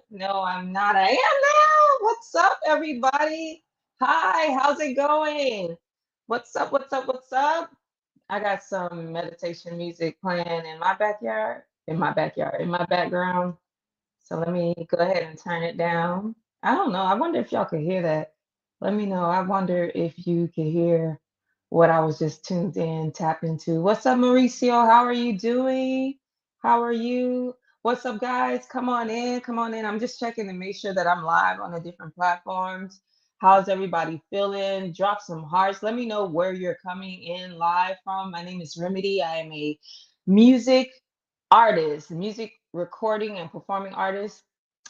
No, I'm not. I am now. What's up, everybody? Hi, how's it going? What's up? What's up? What's up? I got some meditation music playing in my backyard, in my background. So let me go ahead and turn it down. I don't know. I wonder if y'all could hear that. Let me know. I wonder if you could hear what I was just tuned in, tapped into. What's up, Mauricio? How are you doing? How are you? What's up, guys? Come on in. Come on in. I'm just checking to make sure that I'm live on the different platforms. How's everybody feeling? Drop some hearts. Let me know where you're coming in live from. My name is Remedy. I am a music artist, music recording and performing artist.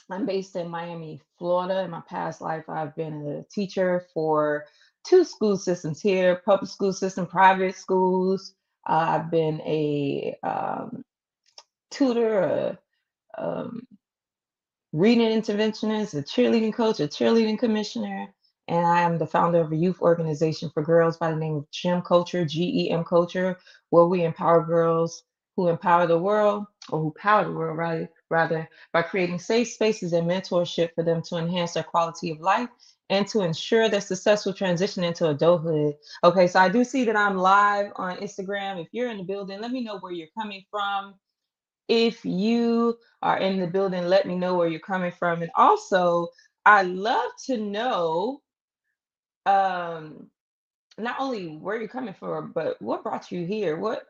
I'm based in Miami, Florida. In my past life, I've been a teacher for two school systems here, public school system, private schools. I've been a tutor, reading interventionist, a cheerleading coach, a cheerleading commissioner, and I am the founder of a youth organization for girls by the name of GEM Culture, GEM Culture, where we empower girls who empower the world, or who power the world, rather, by creating safe spaces and mentorship for them to enhance their quality of life and to ensure their successful transition into adulthood. Okay, so I do see that I'm live on Instagram. If you're in the building, let me know where you're coming from. If you are in the building, let me know where you're coming from. And also, I love to know um, not only where you're coming from, but what brought you here. What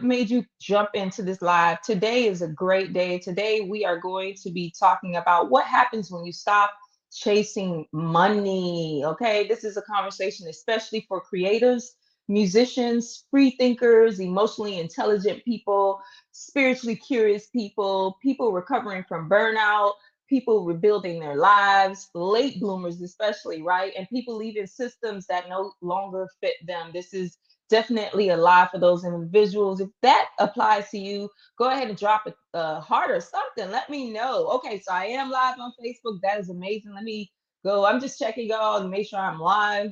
made you jump into this live? Today is a great day. Today we are going to be talking about what happens when you stop chasing money. Okay, this is a conversation especially for creatives, musicians, free thinkers, emotionally intelligent people, spiritually curious people, people recovering from burnout, people rebuilding their lives, late bloomers especially, right? And people leaving systems that no longer fit them. This is definitely a live for those individuals. If that applies to you, go ahead and drop a heart or something. Let me know. Okay, so I am live on Facebook. That is amazing. Let me go. I'm just checking y'all to make sure I'm live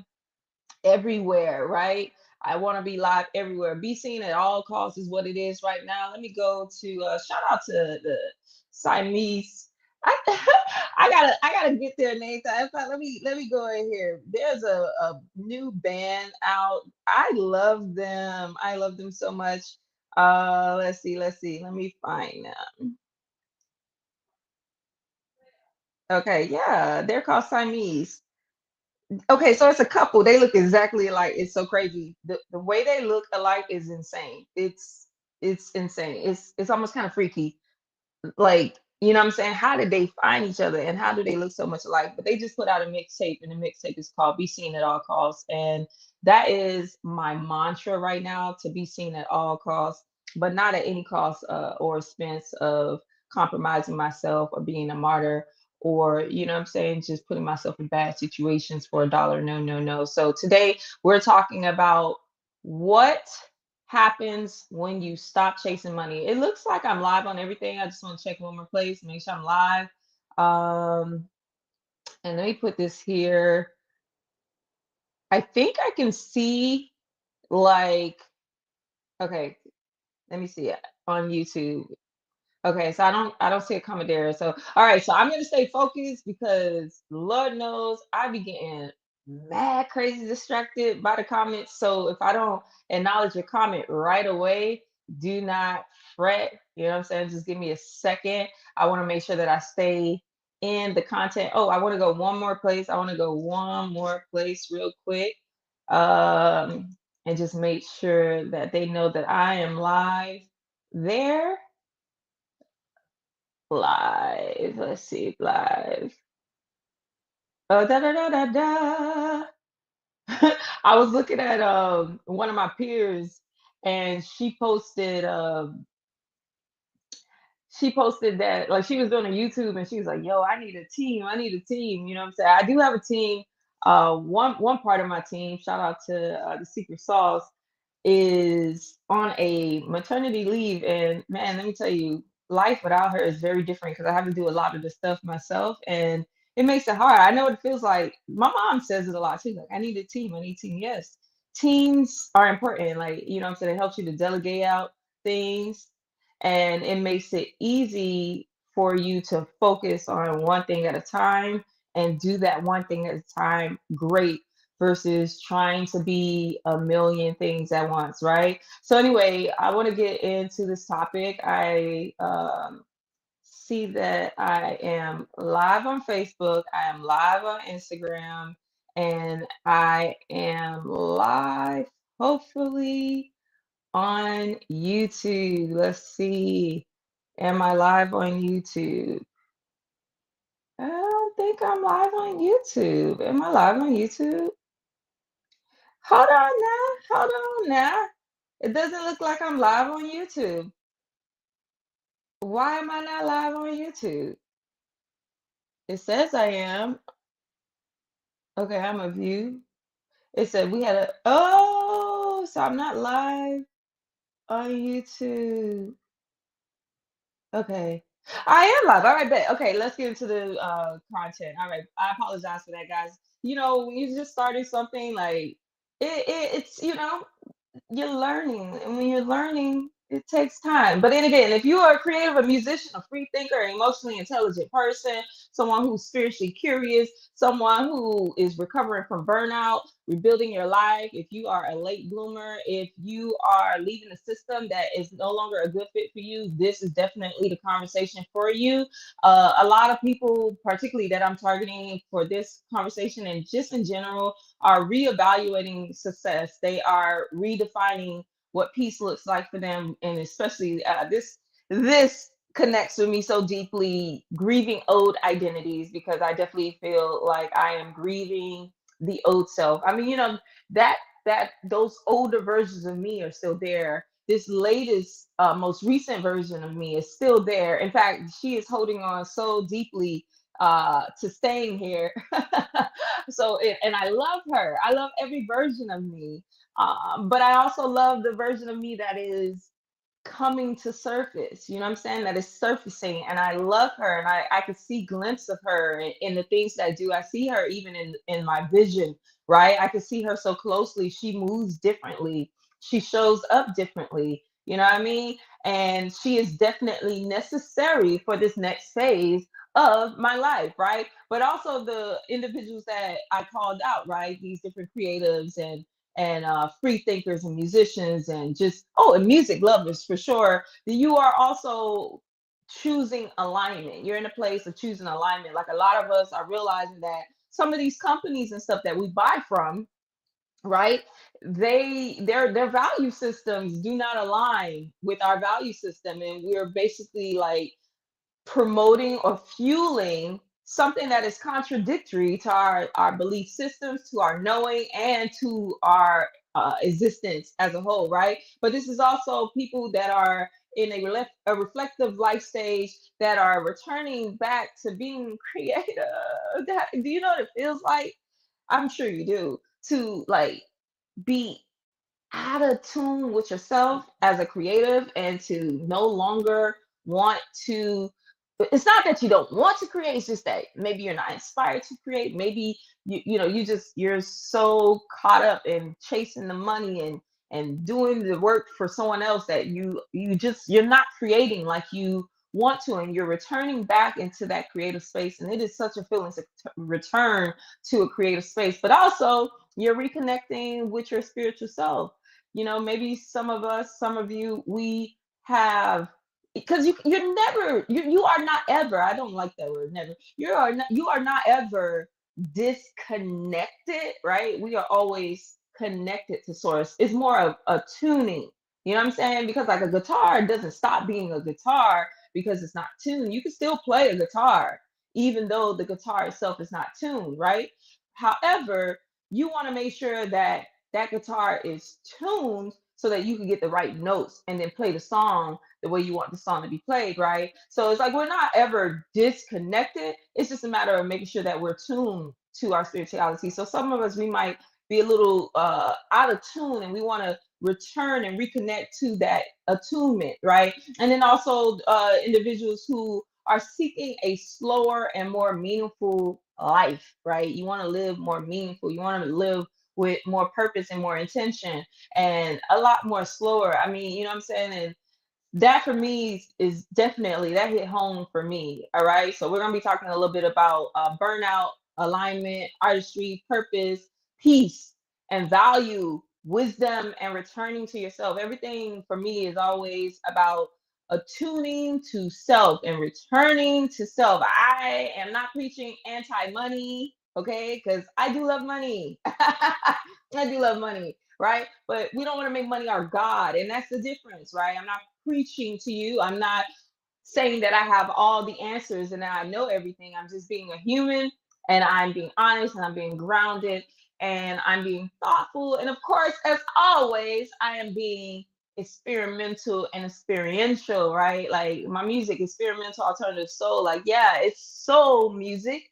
everywhere, right? I want to be live everywhere. Be seen at all costs is what it is right now. Let me go to shout out to the Siamese. I, I gotta get their name. In fact, let me go in here. There's a new band out. I love them. I love them so much. Let's see. Let me find them. Okay, yeah, they're called Siamese. Okay, so it's a couple. They look exactly alike. It's so crazy. The way they look alike is insane. It's insane. It's almost kind of freaky. Like, you know what I'm saying? How did they find each other and how do they look so much alike? But they just put out a mixtape and the mixtape is called Be Seen at All Costs. And that is my mantra right now, to be seen at all costs, but not at any cost or expense of compromising myself or being a martyr, or, you know what I'm saying, just putting myself in bad situations for a dollar. No, no, no. So today we're talking about what happens when you stop chasing money. It looks like I'm live on everything. I just want to check one more place, make sure I'm live. Um, and let me put this here. I think I can see, like, okay, let me see it on YouTube. Okay, so I don't see a comment there. So all right, so I'm gonna stay focused because Lord knows I be getting mad crazy distracted by the comments. So if I don't acknowledge your comment right away, do not fret. You know what I'm saying? Just give me a second. I want to make sure that I stay in the content. Oh, I want to go one more place. I want to go one more place real quick. And just make sure that they know that I am live there. Live. Let's see, live. Da da da da da. I was looking at one of my peers, and she posted that, like, she was doing a YouTube and she was like, "Yo, I need a team. I need a team." You know what I'm saying? I do have a team. One part of my team, shout out to the Secret Sauce, is on a maternity leave, and man, let me tell you, life without her is very different because I have to do a lot of the stuff myself, and it makes it hard. I know what it feels like. My mom says it a lot. She's like, "I need a team. I need a team." Yes, teams are important. Like, you know what I'm saying? It helps you to delegate out things, and it makes it easy for you to focus on one thing at a time and do that one thing at a time great versus trying to be a million things at once, right? So anyway, I want to get into this topic. I see that I am live on Facebook, I am live on Instagram, and I am live, hopefully, on YouTube. Let's see. Am I live on YouTube? I don't think I'm live on YouTube. Am I live on YouTube? Hold on now. Hold on now. It doesn't look like I'm live on YouTube. Why am I not live on YouTube? It says I am. Okay, I'm a view. It said we had a, oh, so I'm not live on YouTube. Okay. I am live. All right, bet. Okay, let's get into the content. All right. I apologize for that, guys. When you just started something like it's you're learning, and when you're learning, it takes time. But then again, if you are a creative, a musician, a free thinker, an emotionally intelligent person, someone who's spiritually curious, someone who is recovering from burnout, rebuilding your life, if you are a late bloomer, if you are leaving a system that is no longer a good fit for you, this is definitely the conversation for you. A lot of people, particularly that I'm targeting for this conversation and just in general, are reevaluating success. They are redefining what peace looks like for them, and especially this connects with me so deeply. Grieving old identities, because I definitely feel like I am grieving the old self. I mean, that those older versions of me are still there. This latest, most recent version of me is still there. In fact, she is holding on so deeply to staying here. And I love her. I love every version of me. But I also love the version of me that is coming to surface. You know what I'm saying? That is surfacing. And I love her. And I can see glimpses of her in the things that I do. I see her even in my vision, right? I can see her so closely. She moves differently. She shows up differently. You know what I mean? And she is definitely necessary for this next phase of my life, right? But also the individuals that I called out, right? These different creatives and free thinkers and musicians and just and music lovers for sure. You are also choosing alignment. You're in a place of choosing alignment. Like a lot of us are realizing that some of these companies and stuff that we buy from, right? Their value systems do not align with our value system, and we're basically like promoting or fueling something that is contradictory to our belief systems, to our knowing, and to our existence as a whole, right? But this is also people that are in a reflective life stage that are returning back to being creative. Do you know what it feels like? I'm sure you do, to like be out of tune with yourself as a creative and to no longer want to. It's not that you don't want to create, it's just that maybe you're not inspired to create. Maybe you're so caught up in chasing the money and doing the work for someone else that you're not creating like you want to, and you're returning back into that creative space. And it is such a feeling to return to a creative space, but also you're reconnecting with your spiritual self. Maybe some of you, we have, because you are not ever, I don't like that word, never. You are not ever disconnected, right? We are always connected to source. It's more of a tuning. You know what I'm saying? Because like a guitar doesn't stop being a guitar because it's not tuned. You can still play a guitar even though the guitar itself is not tuned, right? However, you want to make sure that that guitar is tuned so that you can get the right notes and then play the song the way you want the song to be played, right? So it's like we're not ever disconnected. It's just a matter of making sure that we're tuned to our spirituality. So some of us, we might be a little out of tune, and we want to return and reconnect to that attunement, right? And then also individuals who are seeking a slower and more meaningful life, right? You want to live more meaningful. You want to live with more purpose and more intention and a lot more slower. I mean, you know what I'm saying? And that for me is definitely, that hit home for me. All right. So we're going to be talking a little bit about burnout, alignment, artistry, purpose, peace, and value, wisdom, and returning to yourself. Everything for me is always about attuning to self and returning to self. I am not preaching anti money. Okay. Because I do love money. I do love money, right? But we don't want to make money our God. And that's the difference, right? I'm not preaching to you. I'm not saying that I have all the answers and that I know everything. I'm just being a human, and I'm being honest, and I'm being grounded, and I'm being thoughtful. And of course, as always, I am being experimental and experiential, right? Like my music, experimental alternative soul. Like, yeah, it's soul music,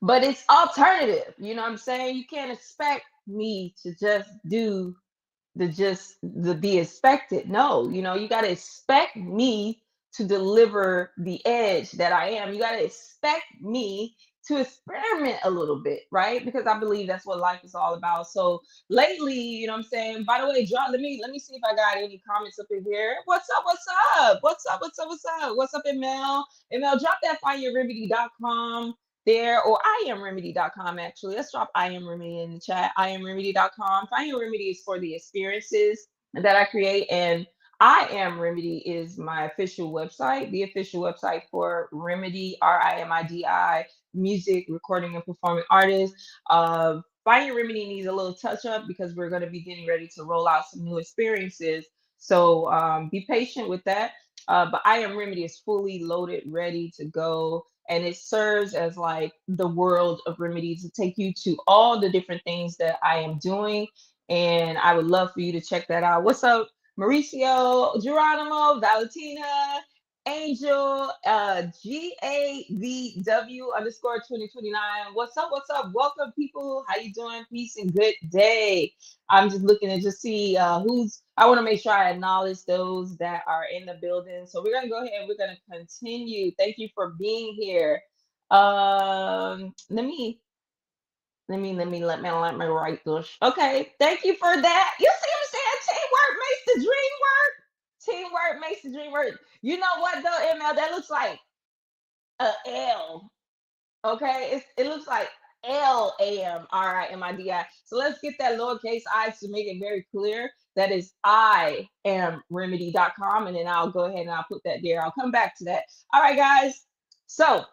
but it's alternative. You know what I'm saying? You can't expect me to just do the be expected. No, you got to expect me to deliver the edge that I am. You got to expect me to experiment a little bit, right? Because I believe that's what life is all about. So lately, you know what I'm saying? By the way, John, let me see if I got any comments up in here. What's up? What's up? What's up? What's up? What's up? What's up, ML? ML, drop that findyourremedy.com there, or iamremedy.com. Actually, let's drop I Am Remedy in the chat. iamremedy.com. Find Your Remedy is for the experiences that I create, and I Am Remedy is my official website, the official website for Remedy, RIMIDI, music, recording, and performing artists. Find Your Remedy needs a little touch up because we're going to be getting ready to roll out some new experiences. So be patient with that. But I Am Remedy is fully loaded, ready to go, and it serves as like the world of remedy to take you to all the different things that I am doing. And I would love for you to check that out. What's up, Mauricio, Geronimo, Valentina, Angel, GAVW underscore 2029. What's up? What's up? Welcome, people. How you doing? Peace and good day. I'm just looking to just see I want to make sure I acknowledge those that are in the building. So we're going to go ahead. We're going to continue. Thank you for being here. Let me write this. Okay. Thank you for that. You see what I'm saying? Teamwork makes the dream work. Teamwork makes the dream work. You know what though, ML? That looks like a L. Okay, it looks like LAMRIMIDI. So let's get that lowercase I to make it very clear. That is iamremedy.com, and then I'll go ahead and I'll put that there. I'll come back to that. All right, guys. So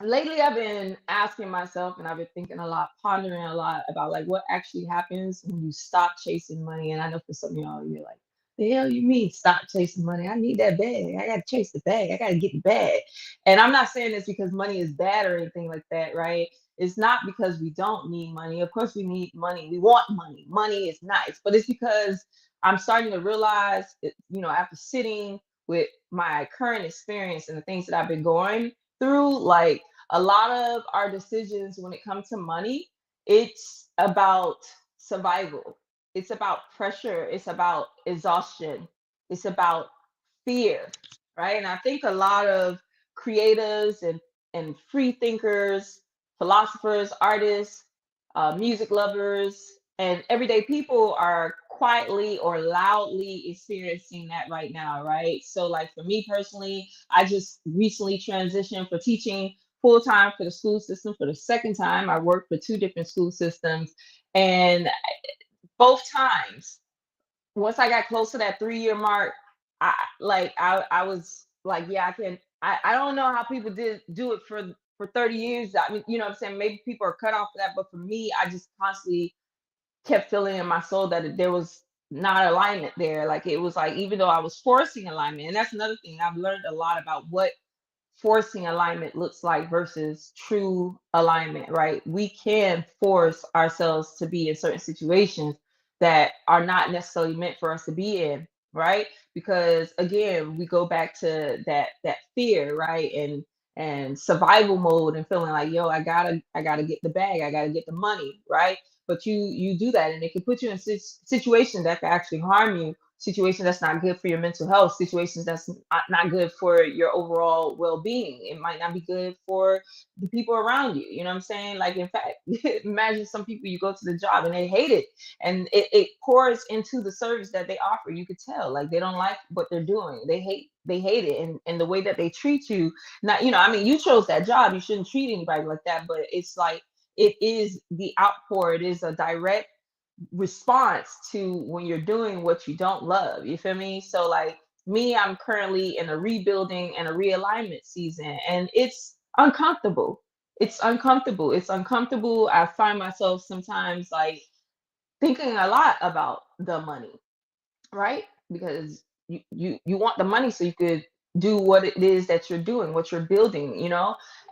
lately I've been asking myself, and I've been thinking a lot, pondering a lot about like what actually happens when you stop chasing money. And I know for some of y'all, you're like, the hell you mean stop chasing money? I need that bag. I gotta chase the bag. I gotta get the bag. And I'm not saying this because money is bad or anything like that, right? It's not because we don't need money. Of course we need money. We want money. Money is nice, but it's because I'm starting to realize, after sitting with my current experience and the things that I've been going through, like a lot of our decisions when it comes to money, it's about survival. It's about pressure. It's about exhaustion. It's about fear, right? And I think a lot of creatives and free thinkers, philosophers, artists, music lovers, and everyday people are quietly or loudly experiencing that right now, right? So, like for me personally, I just recently transitioned for teaching full time for the school system for the second time. I worked for two different school systems, and both times, once I got close to that 3-year mark, I was like, yeah, I can. I don't know how people did do it for 30 years. I mean, you know what I'm saying? Maybe people are cut off for that, but for me, I just constantly kept feeling in my soul that there was not alignment there. Like it was like, even though I was forcing alignment, and that's another thing, I've learned a lot about what forcing alignment looks like versus true alignment, right? We can force ourselves to be in certain situations that are not necessarily meant for us to be in, right? Because again, we go back to that fear, right? And survival mode and feeling like, yo, I gotta get the bag, I gotta get the money, right? But you do that, and it can put you in situations that can actually harm you situations that's not good for your mental health, situations that's not good for your overall well-being. It might not be good for the people around you. You know what I'm saying? Like, in fact, imagine some people, you go to the job and they hate it, and it pours into the service that they offer. You could tell, like, they don't like what they're doing. They hate it, and the way that they treat you. Not, I mean, you chose that job. You shouldn't treat anybody like that. But it's like, it is the outpour. It is a direct response to when you're doing what you don't love. You feel me? So, like, me, I'm currently in a rebuilding and a realignment season, and it's uncomfortable. It's uncomfortable. I find myself sometimes, like, thinking a lot about the money, right? Because you want the money so you could do what it is that you're doing, what you're building,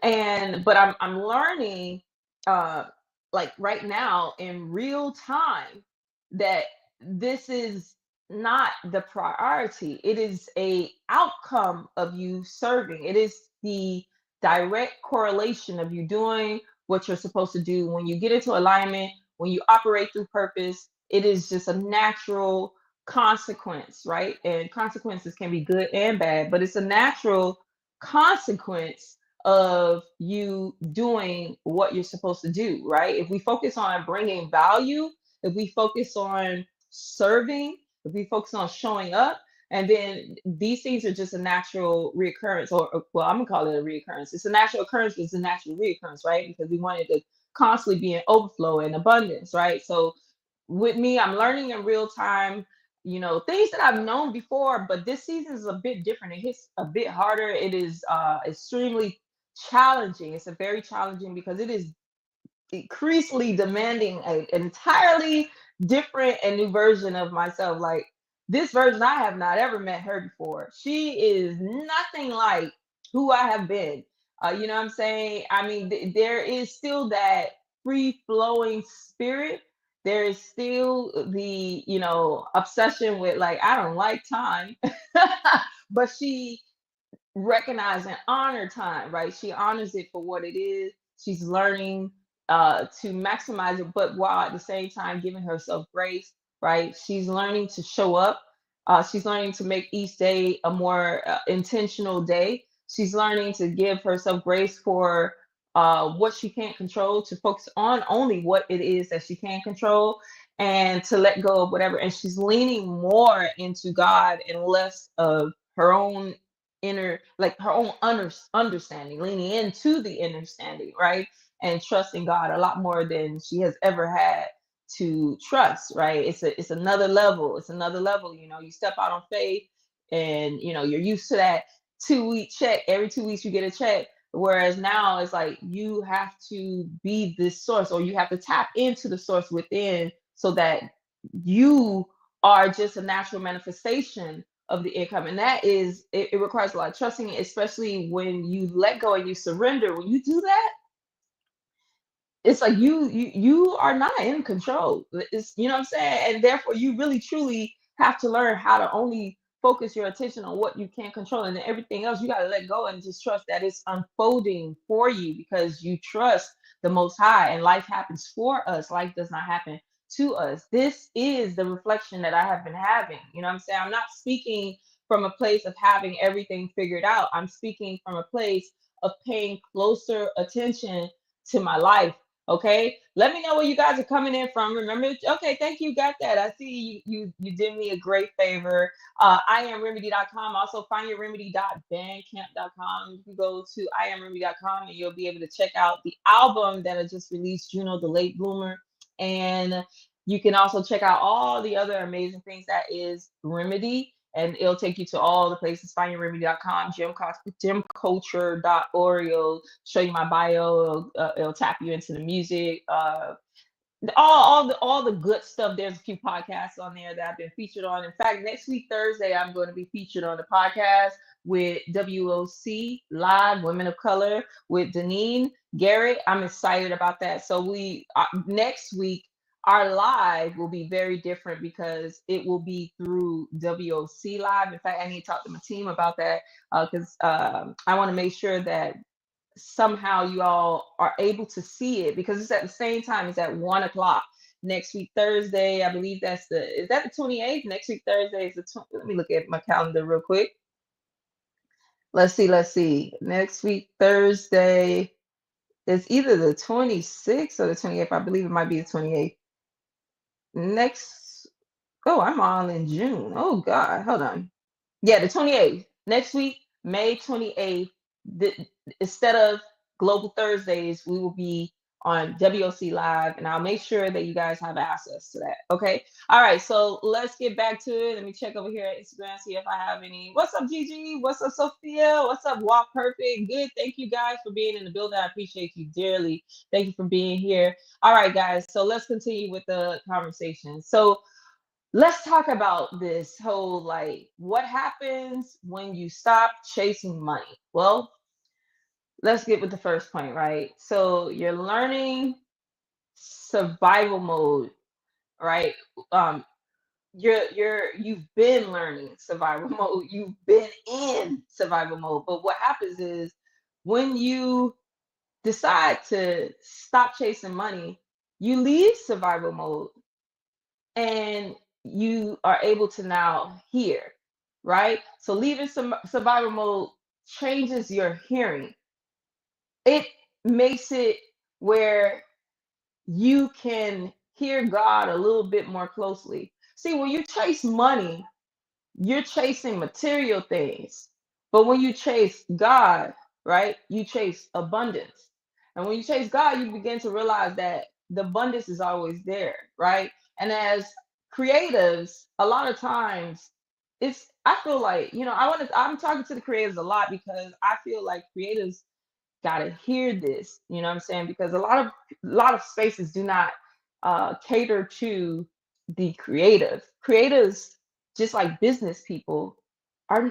And but I'm learning, uh like, right now in real time, that this is not the priority. It is a outcome of you serving. It is the direct correlation of you doing what you're supposed to do. When you get into alignment, when you operate through purpose, it is just a natural consequence, right? And consequences can be good and bad, but it's a natural consequence of you doing what you're supposed to do, right? If we focus on bringing value, if we focus on serving, if we focus on showing up, and then these things are just a natural reoccurrence, or well, I'm gonna call it a reoccurrence. It's a natural occurrence, it's a natural reoccurrence, right? Because we want it to constantly be in overflow and abundance, right? So with me, I'm learning in real time, things that I've known before, but this season is a bit different. It hits a bit harder. It is extremely challenging. It's a very challenging, because it is increasingly demanding an entirely different and new version of myself. Like, this version, I have not ever met her before. She is nothing like who I have been. You know what I'm saying? I mean, there is still that free flowing spirit. There is still the, obsession with, like, I don't like time, but she recognize and honor time, right? She honors it for what it is. She's learning to maximize it, but while at the same time giving herself grace, right? She's learning to show up. She's learning to make each day a more intentional day. She's learning to give herself grace for what she can't control, to focus on only what it is that she can control, and to let go of whatever. And she's leaning more into God and less of her own inner, like, her own understanding, leaning into the understanding, right? And trusting God a lot more than she has ever had to trust, right? It's another level. It's another level. You step out on faith, and you're used to that 2-week check. Every 2 weeks you get a check. Whereas now it's like, you have to be this source, or you have to tap into the source within, so that you are just a natural manifestation of the income. And that is, it requires a lot of trusting, especially when you let go and you surrender. When you do that, it's like you are not in control. It's, what I'm saying? And therefore, you really truly have to learn how to only focus your attention on what you can control, and then everything else you got to let go and just trust that it's unfolding for you, because you trust the Most High, and life happens for us. Life does not happen to us. This is the reflection that I have been having. You know what I'm saying? I'm not speaking from a place of having everything figured out. I'm speaking from a place of paying closer attention to my life. Okay, let me know where you guys are coming in from. Remember, okay, thank you, got that. I see you did me a great favor. IamRemedy.com. Also, findyourremedy.bandcamp.com. You can go to IamRemedy.com, and you'll be able to check out the album that I just released, Juno the Late Bloomer. And you can also check out all the other amazing things that is Remedy, and it'll take you to all the places. Findyourremedy.com, gymculture.org. It'll show you my bio. It'll tap you into the music. All the good stuff. There's a few podcasts on there that I've been featured on. In fact, next week, Thursday, I'm going to be featured on the podcast with WOC Live, Women of Color, with Deneen Garrett. I'm excited about that. So next week, our live will be very different, because it will be through WOC Live. In fact, I need to talk to my team about that, because I want to make sure that somehow you all are able to see it, because it's at the same time. It's at 1 o'clock. next week Thursday. I believe is that the 28th? Next week Thursday is the 20. Let me look at my calendar real quick. Let's see. Next week Thursday is either the 26th or the 28th. I believe it might be the 28th. Next, oh, I'm all in June. Oh God, hold on. Yeah, the 28th. Next week, May 28th. Instead of Global Thursdays, we will be on WOC Live, and I'll make sure that you guys have access to that. Okay. All right. So let's get back to it. Let me check over here at Instagram, see if I have any. What's up, Gigi? What's up, Sophia? What's up, Walk Perfect? Good. Thank you guys for being in the building. I appreciate you dearly. Thank you for being here. All right, guys. So let's continue with the conversation. So let's talk about this whole, like, what happens when you stop chasing money. Well, let's get with the first point, right? So you're learning survival mode, right? um you've been learning survival mode, you've been in survival mode, but what happens is when you decide to stop chasing money, you leave survival mode and you are able to now hear, right? So leaving some survival mode changes your hearing. It makes it where you can hear God a little bit more closely. See, when you chase money, you're chasing material things. But when you chase God, right, you chase abundance. And when you chase God, you begin to realize that the abundance is always there, right? And as creatives, a lot of times I feel like, I'm talking to the creatives a lot because I feel like creatives gotta hear this, you know what I'm saying? Because a lot of spaces do not cater to the creative. Creatives, just like business people,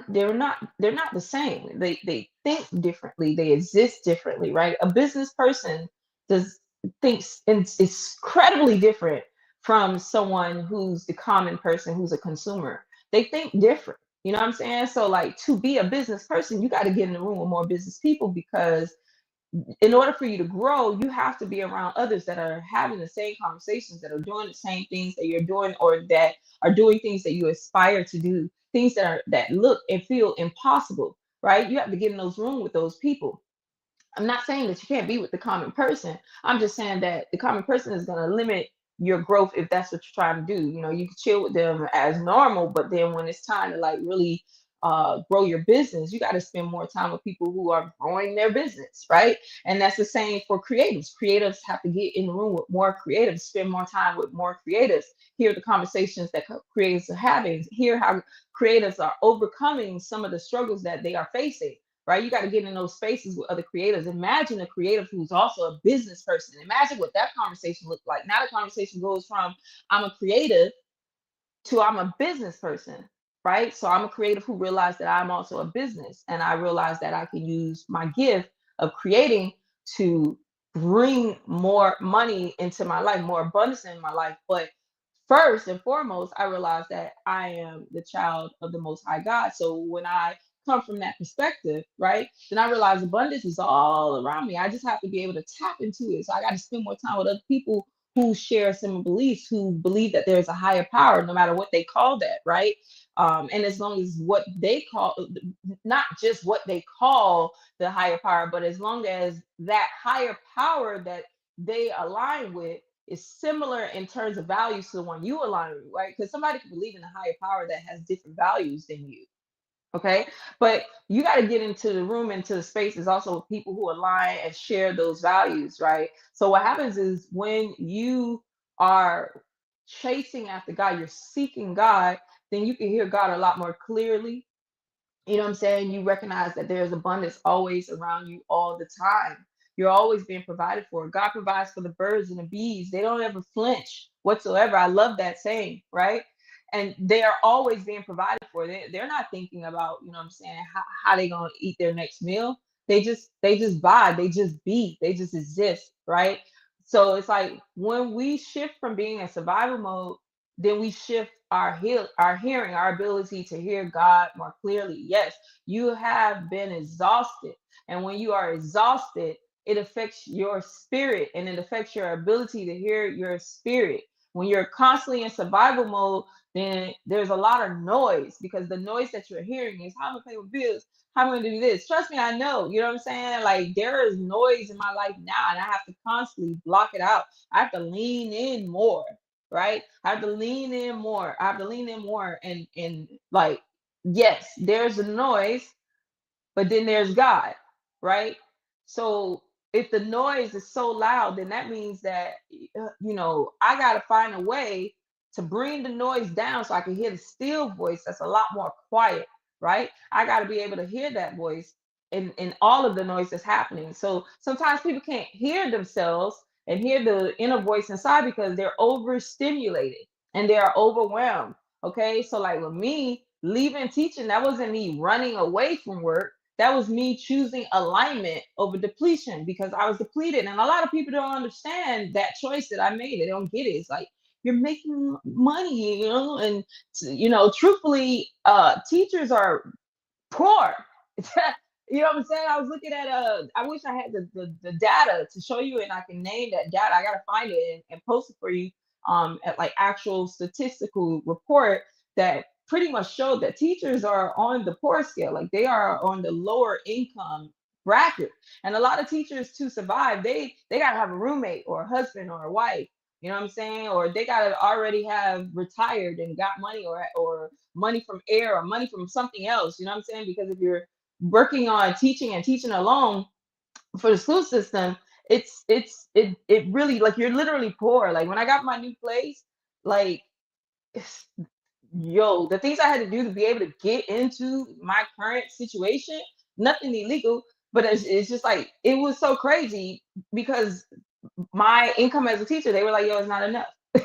they're not the same. They think differently, they exist differently, right? A business person does thinks it's incredibly different from someone who's the common person who's a consumer. They think different. You know what I'm saying? So, like, to be a business person, you got to get in the room with more business people because in order for you to grow, you have to be around others that are having the same conversations, that are doing the same things that you're doing, or that are doing things that you aspire to do, things that look and feel impossible, right? You have to get in those rooms with those people. I'm not saying that you can't be with the common person. I'm just saying that the common person is going to limit your growth if that's what you're trying to do. You can chill with them as normal, but then when it's time to, like, really grow your business, you got to spend more time with people who are growing their business, right? And that's the same for creatives. Creatives have to get in the room with more creatives, spend more time with more creatives, hear the conversations that creatives are having, hear how creatives are overcoming some of the struggles that they are facing, right? You got to get in those spaces with other creators. Imagine a creative who's also a business person. Imagine what that conversation looks like. Now the conversation goes from I'm a creative to I'm a business person, right? So I'm a creative who realized that I'm also a business, and I realized that I can use my gift of creating to bring more money into my life, more abundance in my life. But first and foremost, I realized that I am the child of the Most High God. So when I come from that perspective, right, then I realize abundance is all around me. I just have to be able to tap into it. So I got to spend more time with other people who share similar beliefs, who believe that there's a higher power, no matter what they call that, right? And as long as what they call, not just what they call the higher power, but as long as that higher power that they align with is similar in terms of values to the one you align with, right? Because somebody can believe in a higher power that has different values than you. Okay. But you got to get into the room, into the spaces also with people who align and share those values, right? So what happens is when you are chasing after God, you're seeking God, then you can hear God a lot more clearly. You know what I'm saying? You recognize that there's abundance always around you all the time. You're always being provided for. God provides for the birds and the bees. They don't ever flinch whatsoever. I love that saying, right? And they are always being provided for. They're not thinking about, you know what I'm saying, how they gonna eat their next meal. They just vibe, they just be, they just exist, right? So it's like when we shift from being in survival mode, then we shift our hearing, our ability to hear God more clearly. Yes, you have been exhausted. And when you are exhausted, it affects your spirit and it affects your ability to hear your spirit. When you're constantly in survival mode, then there's a lot of noise, because the noise that you're hearing is, how am I pay with bills? How am I gonna do this? Trust me, I know. You know what I'm saying? Like, there is noise in my life now, and I have to constantly block it out. I have to lean in more, right? I have to lean in more. I have to lean in more, and like, yes, there's a noise, but then there's God, right? So if the noise is so loud, then that means that, I got to find a way to bring the noise down so I can hear the still voice that's a lot more quiet, right? I got to be able to hear that voice in all of the noise that's happening. So sometimes people can't hear themselves and hear the inner voice inside because they're overstimulated and they are overwhelmed. Okay, so like with me leaving teaching, that wasn't me running away from work. That was me choosing alignment over depletion, because I was depleted. And a lot of people don't understand that choice that I made. They don't get it. It's like, you're making money, and truthfully, teachers are poor. You know what I'm saying? I was looking at I wish I had the data to show you, and I can name that data. I gotta find it and post it for you, at like actual statistical report that pretty much showed that teachers are on the poor scale, like they are on the lower income bracket. And a lot of teachers, to survive, they gotta have a roommate or a husband or a wife, you know what I'm saying? Or they gotta already have retired and got money, or money from air, or money from something else, you know what I'm saying? Because if you're working on teaching and teaching alone for the school system, it really, like, you're literally poor. Like when I got my new place, like, yo, the things I had to do to be able to get into my current situation, nothing illegal, but it's just like, it was so crazy because my income as a teacher, they were like, yo, it's not enough. And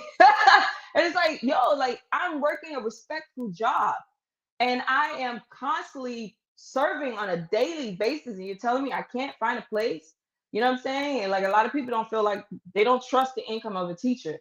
it's like, yo, like, I'm working a respectful job and I am constantly serving on a daily basis, and you're telling me I can't find a place? You know what I'm saying? And like, a lot of people don't feel like, they don't trust the income of a teacher,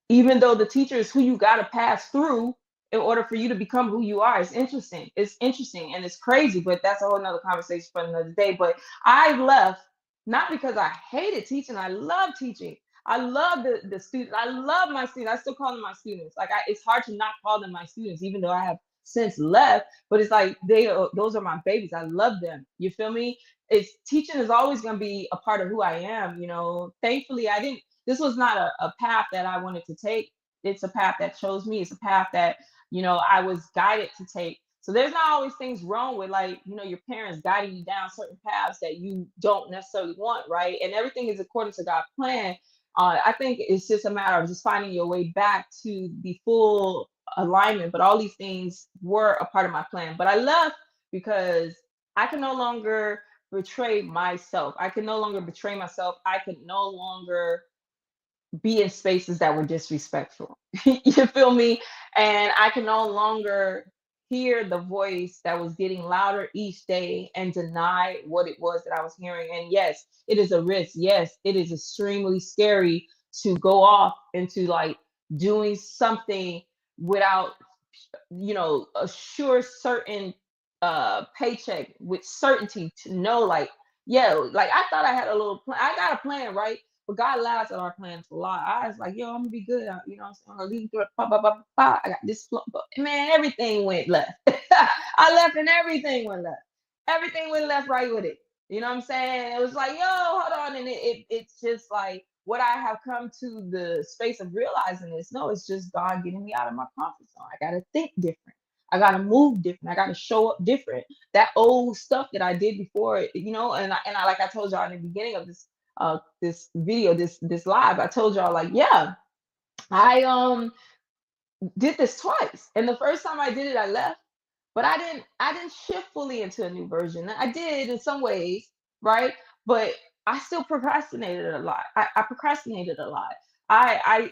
even though the teacher is who you got to pass through in order for you to become who you are. It's interesting. It's interesting and it's crazy, but that's a whole nother conversation for another day. But I left not because I hated teaching. I love teaching. I love the students. I love my students. I still call them my students. Like, it's hard to not call them my students, even though I have since left. But it's like, those are my babies. I love them. You feel me? It's Teaching is always going to be a part of who I am. Thankfully, I didn't. This was not a path that I wanted to take. It's a path that chose me. It's a path that, I was guided to take. So there's not always things wrong with, like, your parents guiding you down certain paths that you don't necessarily want, right? And everything is according to God's plan. I think it's just a matter of just finding your way back to the full alignment. But all these things were a part of my plan. But I left because I can no longer betray myself. I can no longer betray myself. I can no longer be in spaces that were disrespectful. You feel me? And I can no longer hear the voice that was getting louder each day and deny what it was that I was hearing. And yes, it is a risk. Yes, it is extremely scary to go off into, like, doing something without, a sure certain paycheck, with certainty, to know, like, yeah, like, I thought I had a little plan. I got a plan, right? But God laughs at our plans a lot. I was like, yo, I'm gonna be good. I'm gonna lead through it. I got this. But man, everything went left. I left and everything went left. Everything went left right with it. You know what I'm saying? It was like, yo, hold on. And it's just like, what I have come to the space of realizing is, no, it's just God getting me out of my comfort zone. I gotta think different. I gotta move different. I gotta show up different. That old stuff that I did before, and I, like I told y'all in the beginning of this video, this live, I told y'all, like, yeah, I did this twice. And the first time I did it, I left, but I didn't shift fully into a new version. I did in some ways, right? But I still procrastinated a lot. I procrastinated a lot. I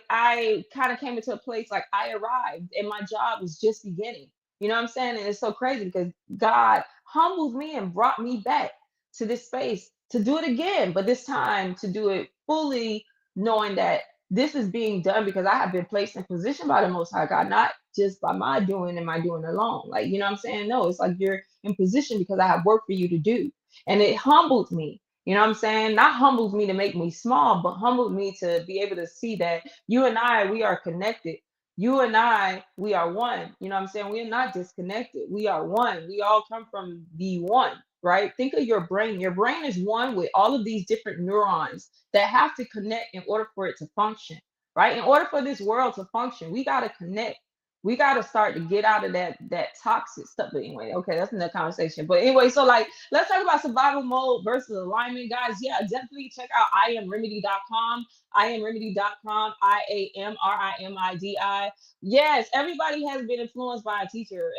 kind of came into a place, like, I arrived and my job was just beginning. You know what I'm saying? And it's so crazy because God humbled me and brought me back to this space to do it again, but this time to do it fully, knowing that this is being done because I have been placed in position by the Most High God, not just by my doing and my doing alone. Like, you know what I'm saying? No, it's like, you're in position because I have work for you to do. And it humbled me. You know what I'm saying? Not humbles me to make me small, but humbled me to be able to see that you and I, we are connected. You and I, we are one. You know what I'm saying? We are not disconnected. We are one. We all come from the one, right? Think of your brain. Your brain is one with all of these different neurons that have to connect in order for it to function, right? In order for this world to function, we got to connect. We got to start to get out of that toxic stuff. But anyway, okay, that's another conversation. But anyway, so like, let's talk about survival mode versus alignment, guys. Yeah, definitely check out IamRimidi.com. IamRimidi.com. IamRimidi. Yes, everybody has been influenced by a teacher,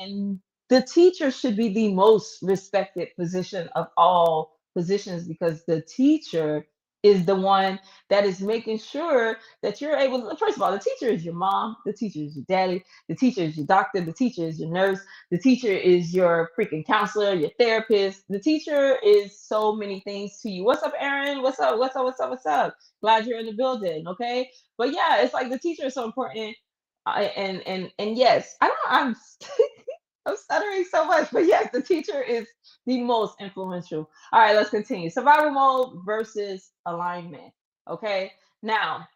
and the teacher should be the most respected position of all positions, because the teacher is the one that is making sure that you're able to, first of all, the teacher is your mom, the teacher is your daddy, the teacher is your doctor, the teacher is your nurse, the teacher is your freaking counselor, your therapist. The teacher is so many things to you. What's up, Aaron? What's up? What's up? What's up? What's up? Glad you're in the building. Okay. But yeah, it's like the teacher is so important. And yes, I don't. I'm stuttering so much, but yes, the teacher is the most influential. All right, let's continue. Survival mode versus alignment. Okay. Now,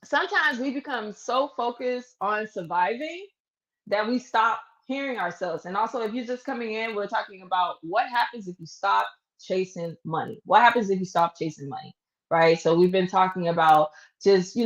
sometimes we become so focused on surviving that we stop hearing ourselves. And also, if you're just coming in, we're talking about what happens if you stop chasing money. What happens if you stop chasing money, right? So we've been talking about just,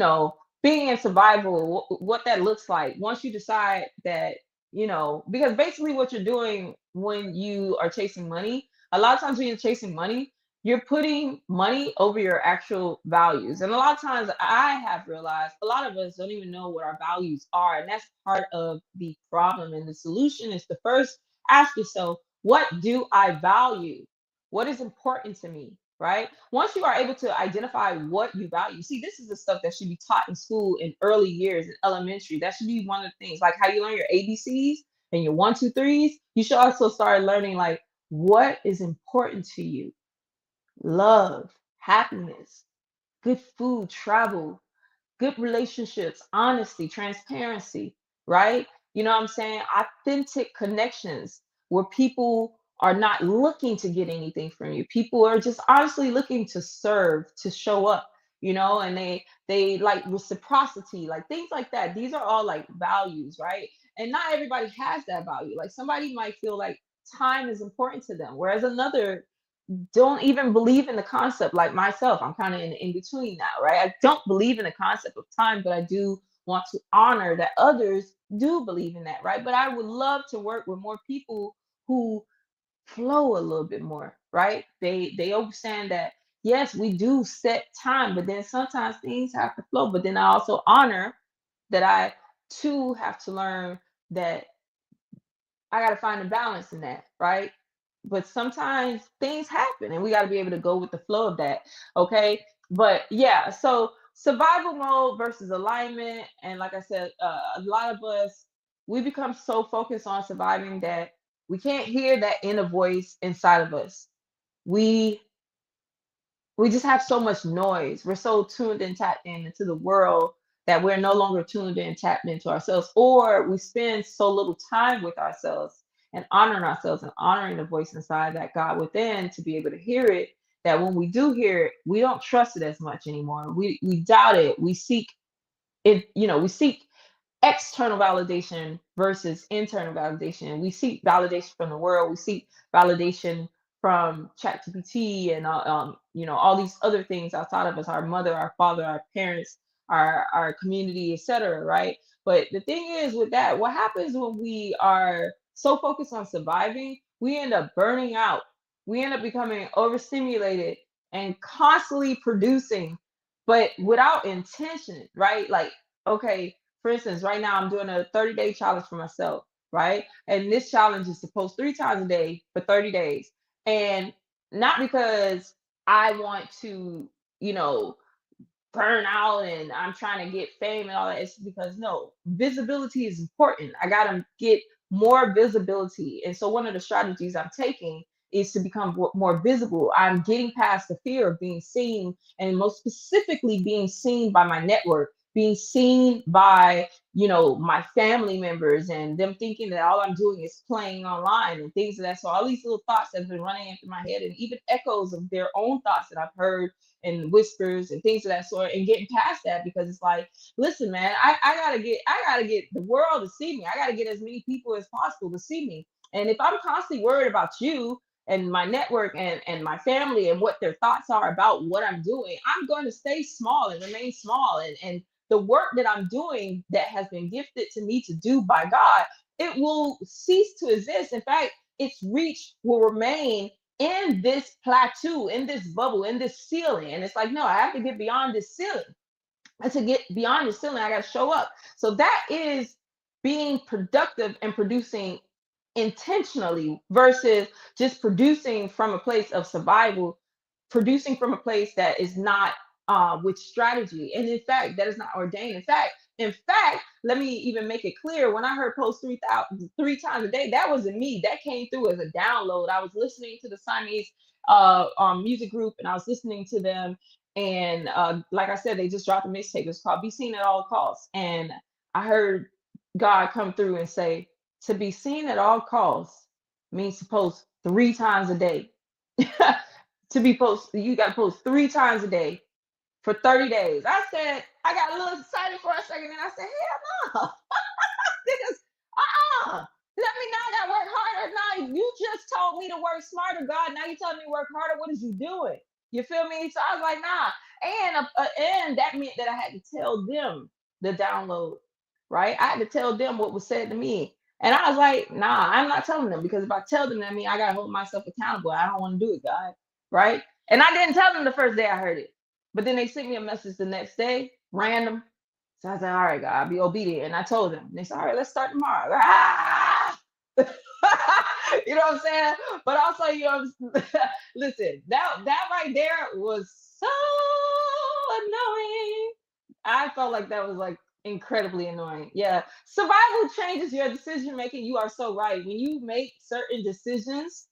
being in survival, what that looks like once you decide that, because basically what you're doing when you are chasing money, a lot of times when you're chasing money, you're putting money over your actual values. And a lot of times I have realized a lot of us don't even know what our values are. And that's part of the problem. And the solution is to first ask yourself, what do I value? What is important to me? Right? Once you are able to identify what you value, see, this is the stuff that should be taught in school in early years, in elementary. That should be one of the things, like how you learn your ABCs and your one, two, threes. You should also start learning, like, what is important to you? Love, happiness, good food, travel, good relationships, honesty, transparency, right? You know what I'm saying? Authentic connections where people are not looking to get anything from you. People are just honestly looking to serve, to show up, and they like reciprocity, like things like that. These are all like values, right? And not everybody has that value. Like somebody might feel like time is important to them, whereas another don't even believe in the concept, like myself. I'm kind of in between now, right? I don't believe in the concept of time, but I do want to honor that others do believe in that, right? But I would love to work with more people who flow a little bit more, right? They understand that yes, we do set time, but then sometimes things have to flow. But then I also honor that I too have to learn that I got to find a balance in that, right? But sometimes things happen and we got to be able to go with the flow of that. Okay. But yeah, so survival mode versus alignment. And like I said, a lot of us, we become so focused on surviving that we can't hear that inner voice inside of us. We we just have so much noise. We're so tuned and tapped into the world that we're no longer tuned in and tapped into ourselves, or we spend so little time with ourselves and honoring ourselves and honoring the voice inside, that God within, to be able to hear it, that when we do hear it, we don't trust it as much anymore. We doubt it. We seek it, we seek external validation versus internal validation. We seek validation from the world. We seek validation from ChatGPT and all these other things outside of us, our mother, our father, our parents, our community, etc. Right? But the thing is with that, what happens when we are so focused on surviving, we end up burning out. We end up becoming overstimulated and constantly producing, but without intention, right? Like, okay, for instance, right now I'm doing a 30-day challenge for myself, right? And this challenge is to post 3 times a day for 30 days. And not because I want to, you know, burn out and I'm trying to get fame and all that. It's because no, visibility is important. I got to get more visibility. And so one of the strategies I'm taking is to become more visible. I'm getting past the fear of being seen, and most specifically being seen by my network, being seen by, my family members, and them thinking that all I'm doing is playing online and things of that. So all these little thoughts have been running into my head, and even echoes of their own thoughts that I've heard, and whispers and things of that sort, and getting past that, because it's like, listen, man, I gotta get the world to see me. I gotta get as many people as possible to see me. And if I'm constantly worried about you and my network and my family and what their thoughts are about what I'm doing, I'm going to stay small and remain small. And the work that I'm doing that has been gifted to me to do by God, it will cease to exist. In fact, its reach will remain in this plateau, in this bubble, in this ceiling. And it's like, no, I have to get beyond this ceiling. And to get beyond the ceiling, I got to show up. So that is being productive and producing intentionally versus just producing from a place of survival, producing from a place that is not with strategy. And in fact, that is not ordained. In fact, let me even make it clear. When I heard post 3 times a day, that wasn't me. That came through as a download. I was listening to the Siamese music group, and I was listening to them. And like I said, they just dropped a mixtape. It's called "Be Seen at All Costs." And I heard God come through and say, to be seen at all costs means to post 3 times a day. You got to post 3 times a day for 30 days. I said, I got a little excited for a second, and I said, hell no. Because, let me know that work harder. Now, you just told me to work smarter, God. Now you telling me to work harder. What is you doing? You feel me? So I was like, nah. And that meant that I had to tell them the download, right? I had to tell them what was said to me. And I was like, nah, I'm not telling them, because if I tell them, that means I gotta hold myself accountable. I don't want to do it, God. Right? And I didn't tell them the first day I heard it. But then they sent me a message the next day, random. So I said, all right, God, I'll be obedient. And I told them. And they said, all right, let's start tomorrow. You know what I'm saying? But also, listen, that right there was so annoying. I felt like that was like incredibly annoying. Yeah. Survival changes your decision making. You are so right. When you make certain decisions,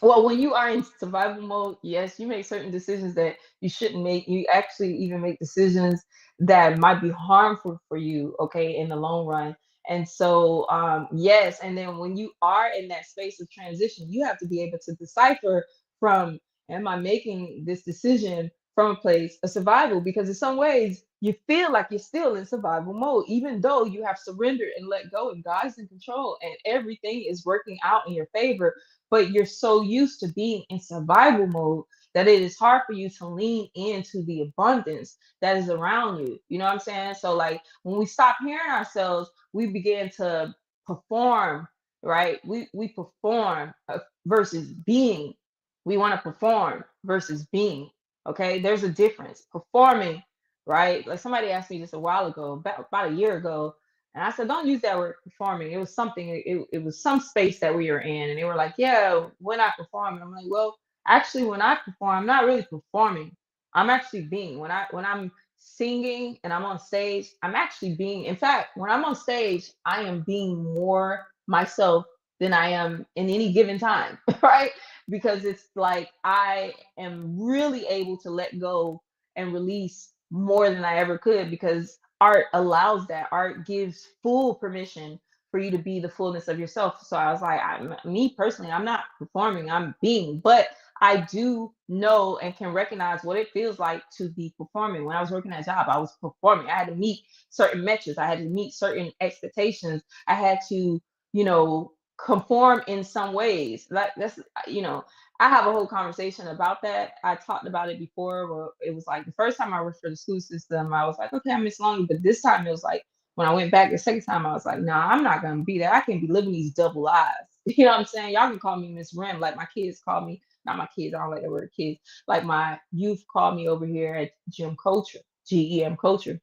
well, when you are in survival mode, yes, you make certain decisions that you shouldn't make. You actually even make decisions that might be harmful for you, okay, in the long run. And so, yes, and then when you are in that space of transition, you have to be able to decipher from, am I making this decision from a place of survival? Because in some ways, you feel like you're still in survival mode, even though you have surrendered and let go, and God's in control, and everything is working out in your favor, but you're so used to being in survival mode that it is hard for you to lean into the abundance that is around you. You know what I'm saying? So, like, when we stop hearing ourselves, we begin to perform, right? We perform versus being. We want to perform versus being. Okay, there's a difference. Performing, right? Like, somebody asked me just a while ago, about a year ago, and I said, don't use that word performing. It was something, it was some space that we were in. And they were like, yeah, when I perform. And I'm like, well, actually, when I perform, I'm not really performing. I'm actually being. When I'm singing and I'm on stage, I'm actually being. In fact, when I'm on stage, I am being more myself than I am in any given time, right? Because it's like I am really able to let go and release more than I ever could, because art allows that. Art gives full permission for you to be the fullness of yourself. So I was like, me personally, I'm not performing, I'm being. But I do know and can recognize what it feels like to be performing. When I was working that job, I was performing. I had to meet certain metrics, I had to meet certain expectations, I had to, conform in some ways. Like, that's, I have a whole conversation about that. I talked about it before, where it was like the first time I worked for the school system, I was like, okay, I miss Lonely. But this time it was like, when I went back the second time, I was like, nah, I'm not gonna be that. I can't be living these double lives. You know what I'm saying? Y'all can call me Miss Rim, like my kids call me, not my kids, I don't like the word kids. Like my youth call me over here at Gym Culture, GEM Culture,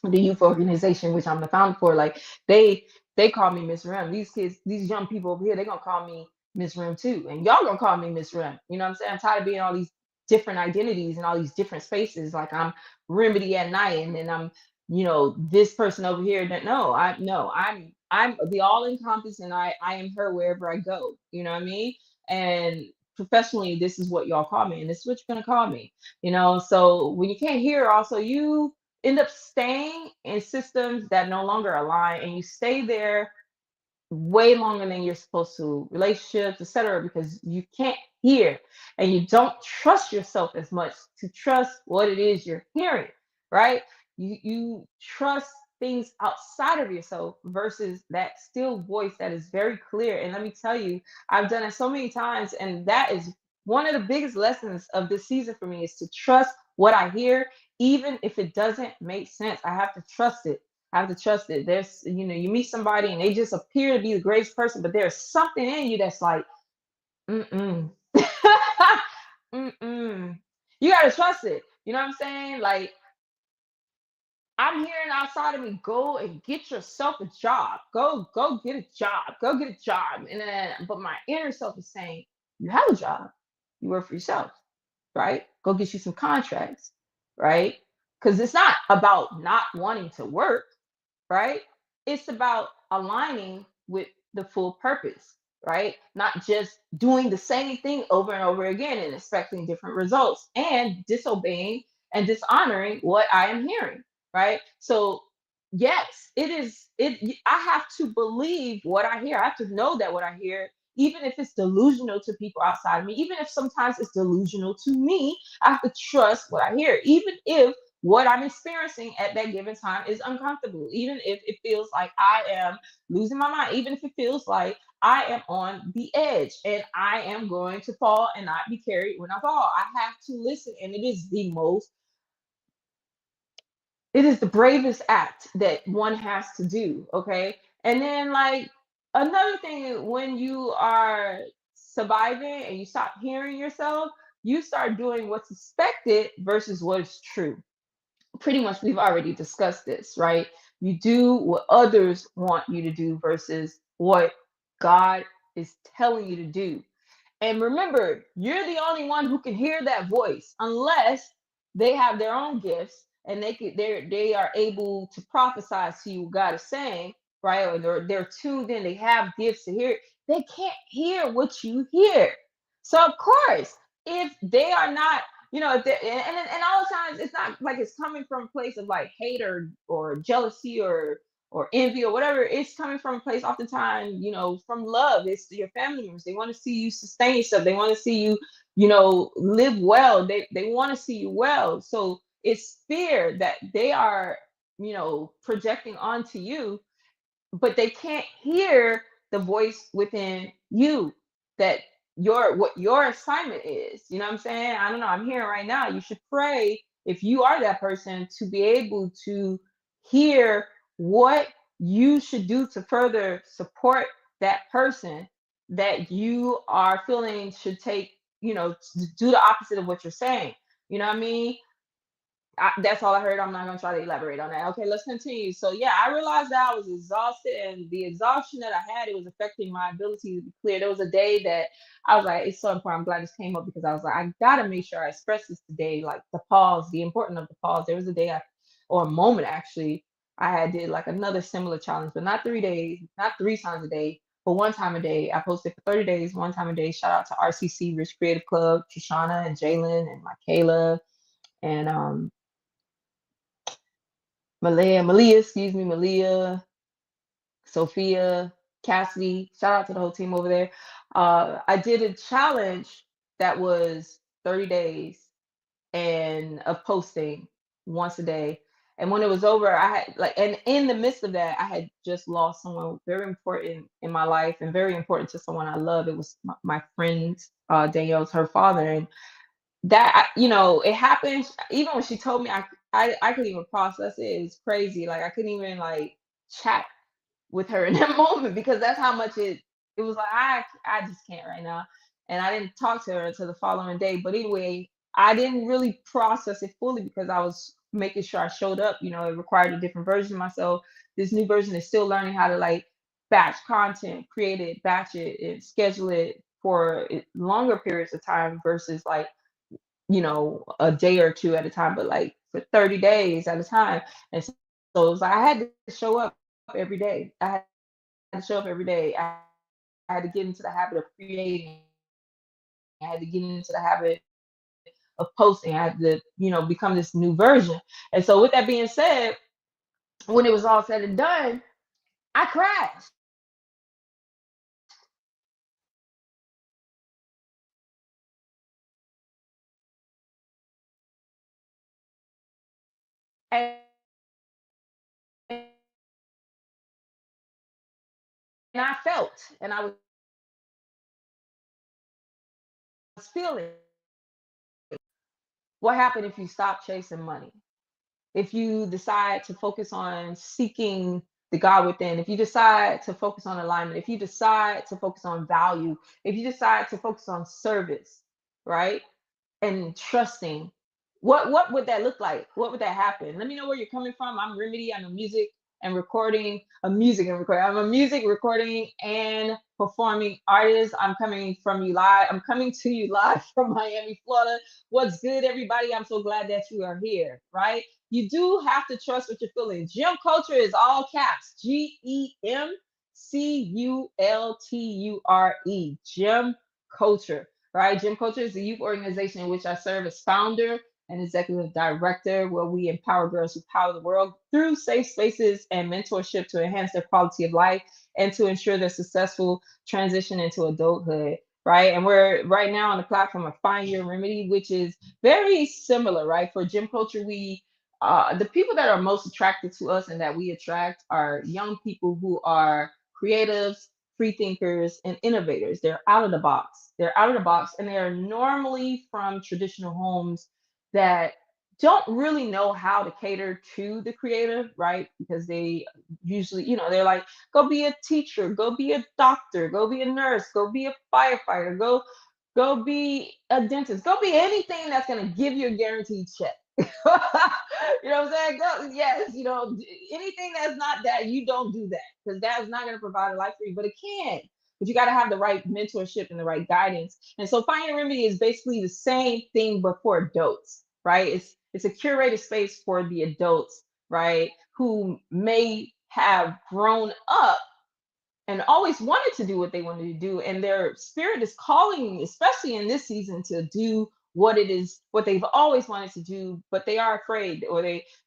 the youth organization, which I'm the founder for. Like, they call me Miss Rim. These kids, these young people over here, they're gonna call me Miss Rim too. And y'all gonna call me Miss Rim. You know what I'm saying? I'm tired of being all these different identities and all these different spaces. Like, I'm Remedy at night, and then I'm, this person over here. That no, I'm the all encompassing. I am her wherever I go. You know what I mean? And professionally, this is what y'all call me, and this is what you're gonna call me. So when you can't hear also you, end up staying in systems that no longer align, and you stay there way longer than you're supposed to, relationships, etc., because you can't hear and you don't trust yourself as much to trust what it is you're hearing, right? You trust things outside of yourself versus that still voice that is very clear. And let me tell you, I've done it so many times, and that is one of the biggest lessons of this season for me, is to trust what I hear, even if it doesn't make sense. I have to trust it. I have to trust it. There's, you meet somebody and they just appear to be the greatest person, but there's something in you that's like, mm-mm. Mm-mm. You gotta trust it. You know what I'm saying? Like, I'm hearing outside of me, go and get yourself a job. Go get a job. Go get a job. And then, but my inner self is saying, you have a job. You work for yourself, right? Go get you some contracts, right? Because it's not about not wanting to work, right? It's about aligning with the full purpose, right? Not just doing the same thing over and over again and expecting different results, and disobeying and dishonoring what I am hearing, right? So, yes, it is I have to believe what I hear. I have to know that what I hear, even if it's delusional to people outside of me, even if sometimes it's delusional to me, I have to trust what I hear, even if what I'm experiencing at that given time is uncomfortable, even if it feels like I am losing my mind, even if it feels like I am on the edge and I am going to fall and not be carried when I fall. I have to listen, and it is the bravest act that one has to do. Okay. And then, like, another thing, when you are surviving and you stop hearing yourself, you start doing what's expected versus what is true. Pretty much, we've already discussed this, right? You do what others want you to do versus what God is telling you to do. And remember, you're the only one who can hear that voice, unless they have their own gifts and they are able to prophesy to you what God is saying, right? Or they're tuned in, they have gifts to hear it. They can't hear what you hear. So of course, if they are not, if they and all the times, it's not like it's coming from a place of like hate or jealousy or envy or whatever. It's coming from a place oftentimes, from love. It's your family members. They want to see you sustain yourself. They want to see you, live well. They want to see you well. So it's fear that they are, projecting onto you, but they can't hear the voice within you, that what your assignment is. You know what I'm saying? I don't know. I'm hearing right now, you should pray, if you are that person, to be able to hear what you should do to further support that person that you are feeling should take, do the opposite of what you're saying. You know what I mean? That's all I heard. I'm not going to try to elaborate on that. Okay, let's continue. So, yeah, I realized that I was exhausted, and the exhaustion that I had, it was affecting my ability to be clear. There was a day that I was like, it's so important. I'm glad this came up, because I was like, I got to make sure I express this today, like the pause, the importance of the pause. There was a day or a moment actually, I had did like another similar challenge, but not 3 days, not 3 times a day, but one time a day. I posted for 30 days, one time a day. Shout out to RCC, Rich Creative Club, Trishana and Jalen and Michaela and Malia, excuse me, Malia, Sophia, Cassidy. Shout out to the whole team over there. I did a challenge that was 30 days and of posting once a day. And when it was over, I had and in the midst of that, I had just lost someone very important in my life and very important to someone I love. It was my friend, Danielle's, her father. And that, it happens. Even when she told me, I couldn't even process it. It was crazy. Like, I couldn't even like chat with her in that moment, because that's how much it was like, I just can't right now. And I didn't talk to her until the following day. But anyway, I didn't really process it fully because I was making sure I showed up. It required a different version of myself. This new version is still learning how to like batch content, create it, batch it, and schedule it for longer periods of time versus like, a day or two at a time, but like for 30 days at a time. And so it was like I had to show up every day. I had to show up every day. I had to get into the habit of creating. I had to get into the habit of posting. I had to, become this new version. And so with that being said, when it was all said and done, I crashed. And I felt, and I was feeling what happened if you stop chasing money. If you decide to focus on seeking the God within, if you decide to focus on alignment, if you decide to focus on value, if you decide to focus on service, right? And trusting. What would that look like? What would that happen? Let me know where you're coming from. I'm Remedy. I'm a music and recording, a music and recording. I'm a music recording and performing artist. I'm coming to you live from Miami, Florida. What's good, everybody? I'm so glad that you are here, right? You do have to trust what you're feeling. Gym culture is all caps. GEMCULTURE. Gym culture, right? Gym Culture is a youth organization in which I serve as founder and executive director, where we empower girls who power the world through safe spaces and mentorship to enhance their quality of life and to ensure their successful transition into adulthood, right? And we're right now on the platform of Find Your Remedy, which is very similar, right? For Gym Culture, the people that are most attracted to us and that we attract are young people who are creatives, free thinkers, and innovators. They're out of the box. They're out of the box, and they are normally from traditional homes that don't really know how to cater to the creative, right? Because they usually, they're like, go be a teacher, go be a doctor, go be a nurse, go be a firefighter, go be a dentist, go be anything that's gonna give you a guaranteed check. You know what I'm saying? Go, yes, anything that's not that, you don't do that because that's not going to provide a life for you, but it can. But you got to have the right mentorship and the right guidance. And so Find Your Remedy is basically the same thing, but for adults, right? It's a curated space for the adults, right? Who may have grown up and always wanted to do what they wanted to do, and their spirit is calling, especially in this season, to do what they've always wanted to do, but they are afraid, or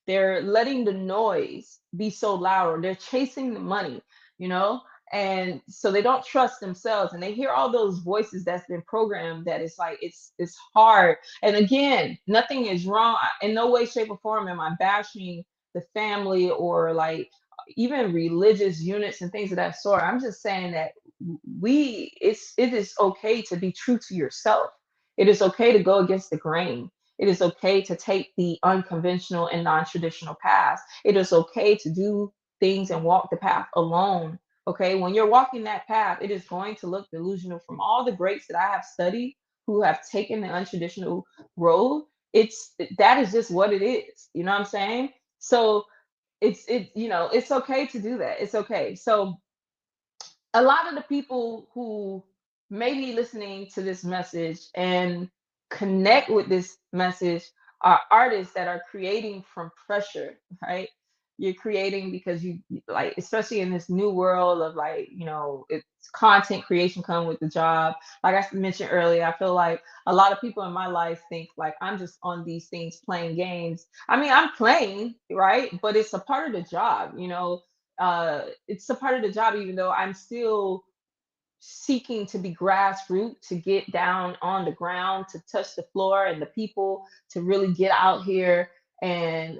they're letting the noise be so loud, or they're chasing the money, you know and so they don't trust themselves, and they hear all those voices that's been programmed, that it's like it's hard. And again, nothing is wrong. In no way, shape, or form am I bashing the family, or like even religious units and things of that sort. I'm just saying that it is okay to be true to yourself. It is okay to go against the grain. It is okay to take the unconventional and non-traditional path. It is okay to do things and walk the path alone. Okay, when you're walking that path, it is going to look delusional. From all the greats that I have studied who have taken the untraditional road, that is just what it is. You know what I'm saying? So it's okay to do that. It's okay. So a lot of the people who may be listening to this message and connect with this message are artists that are creating from pressure, right? You're creating because like, especially in this new world of like, it's content creation come with the job. Like I mentioned earlier, I feel like a lot of people in my life think like I'm just on these things playing games. I mean, I'm playing, right? But it's a part of the job, it's a part of the job, even though I'm still seeking to be grassroots, to get down on the ground, to touch the floor and the people, to really get out here and,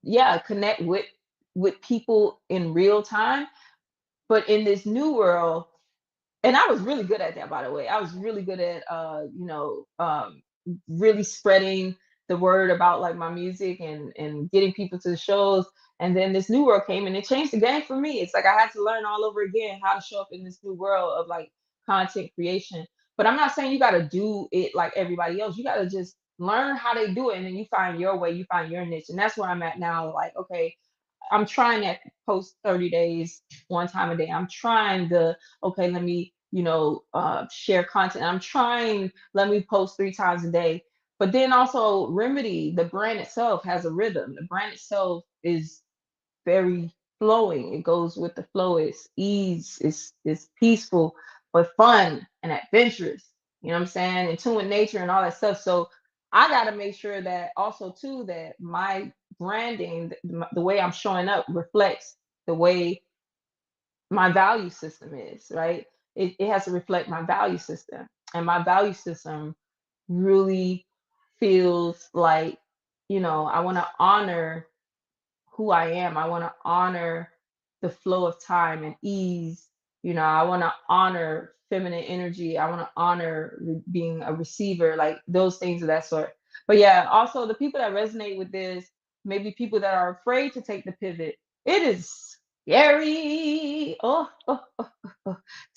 yeah, connect with people in real time. But in this new world, and I was really good at that, by the way. I was really good at really spreading the word about like my music and getting people to the shows. And then this new world came and it changed the game for me. It's like I had to learn all over again how to show up in this new world of like content creation. But I'm not saying you got to do it like everybody else. You got to just learn how they do it, and then you find your way, you find your niche. And that's where I'm at now. Like, okay, I'm trying that post 30 days, one time a day. I'm trying okay, let me, share content. I'm trying, let me post 3 times a day. But then also Remedy, the brand itself has a rhythm. The brand itself is very flowing. It goes with the flow. It's ease. It's peaceful, but fun and adventurous. You know what I'm saying? In tune with nature and all that stuff. So I got to make sure that also too that my branding, the way I'm showing up reflects the way my value system is, right? It has to reflect my value system. And my value system really feels like, I want to honor who I am. I want to honor the flow of time and ease. I want to honor feminine energy. I want to honor being a receiver, like those things of that sort. But yeah, also the people that resonate with this, maybe people that are afraid to take the pivot. It is scary.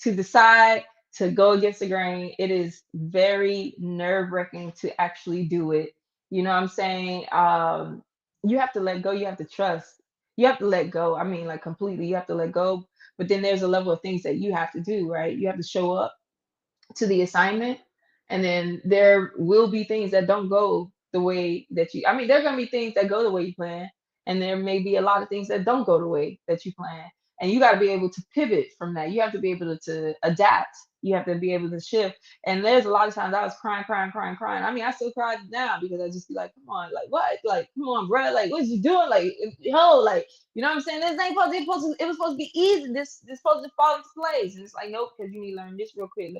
To decide to go against the grain. It is very nerve wracking to actually do it. You know what I'm saying? You have to let go, you have to trust, you have to let go. I mean, like completely, you have to let go. But then there's a level of things that you have to do, right? You have to show up to the assignment, and then there will be things that don't go the way that you, I mean, there are going to be things that go the way you plan, and there may be a lot of things that don't go the way that you plan, and you got to be able to pivot from that. You have to be able to adapt. You have to be able to shift. And there's a lot of times I was crying, crying, crying, crying. I mean, I still cry now because I just be like, come on, like what, like come on, bro, like what you doing, like yo, like, you know what I'm saying? This ain't it was supposed to be easy. This supposed to fall into place. And it's like, nope, because you need to learn this real quick.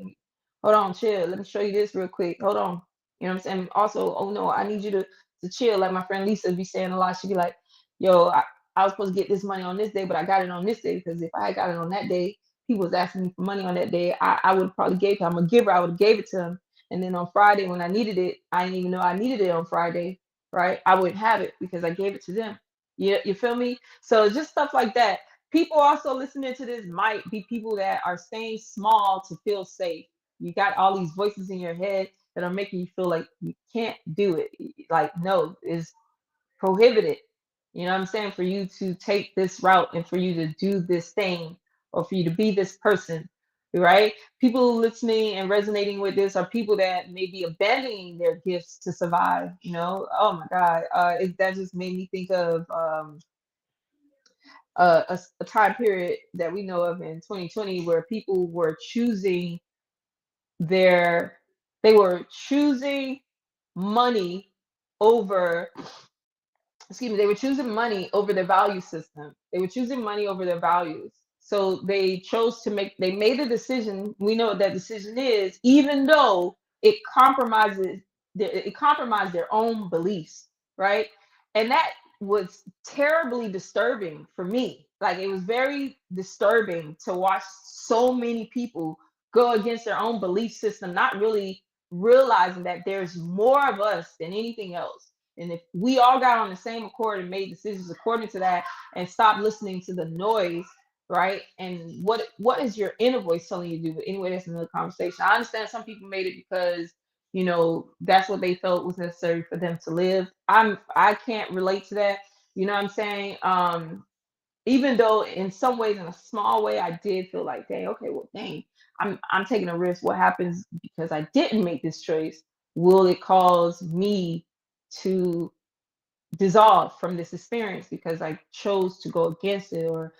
Hold on, chill. Let me show you this real quick. Hold on. You know what I'm saying? Also, oh no, I need you to chill. Like my friend Lisa be saying a lot. She be like, yo, I was supposed to get this money on this day, but I got it on this day because if I had got it on that day, people was asking me for money on that day. I would have probably gave it. I'm a giver. I would have gave it to him. And then on Friday when I needed it, I didn't even know I needed it on Friday, right? I wouldn't have it because I gave it to them. You feel me? So just stuff like that. People also listening to this might be people that are staying small to feel safe. You got all these voices in your head that are making you feel like you can't do it. Like, no, it's prohibited. You know what I'm saying? For you to take this route and for you to do this thing or for you to be this person, right? People listening and resonating with this are people that may be abandoning their gifts to survive. Oh my God. That just made me think of a time period that we know of in 2020 where people were choosing their they were choosing money over, excuse me, they were choosing money over their value system. They were choosing money over their values. So they made a decision. We know what that decision is, even though it compromised their own beliefs, right? And that was terribly disturbing for me. Like it was very disturbing to watch so many people go against their own belief system, not really realizing that there's more of us than anything else. And if we all got on the same accord and made decisions according to that and stop listening to the noise, right? And what is your inner voice telling you to do? But anyway, that's another conversation. I understand some people made it because that's what they felt was necessary for them to live. I can't relate to that. You know what I'm saying? Even though in some ways, in a small way, I did feel like, dang, okay, well, dang, I'm taking a risk. What happens because I didn't make this choice? Will it cause me to dissolve from this experience because I chose to go against it, or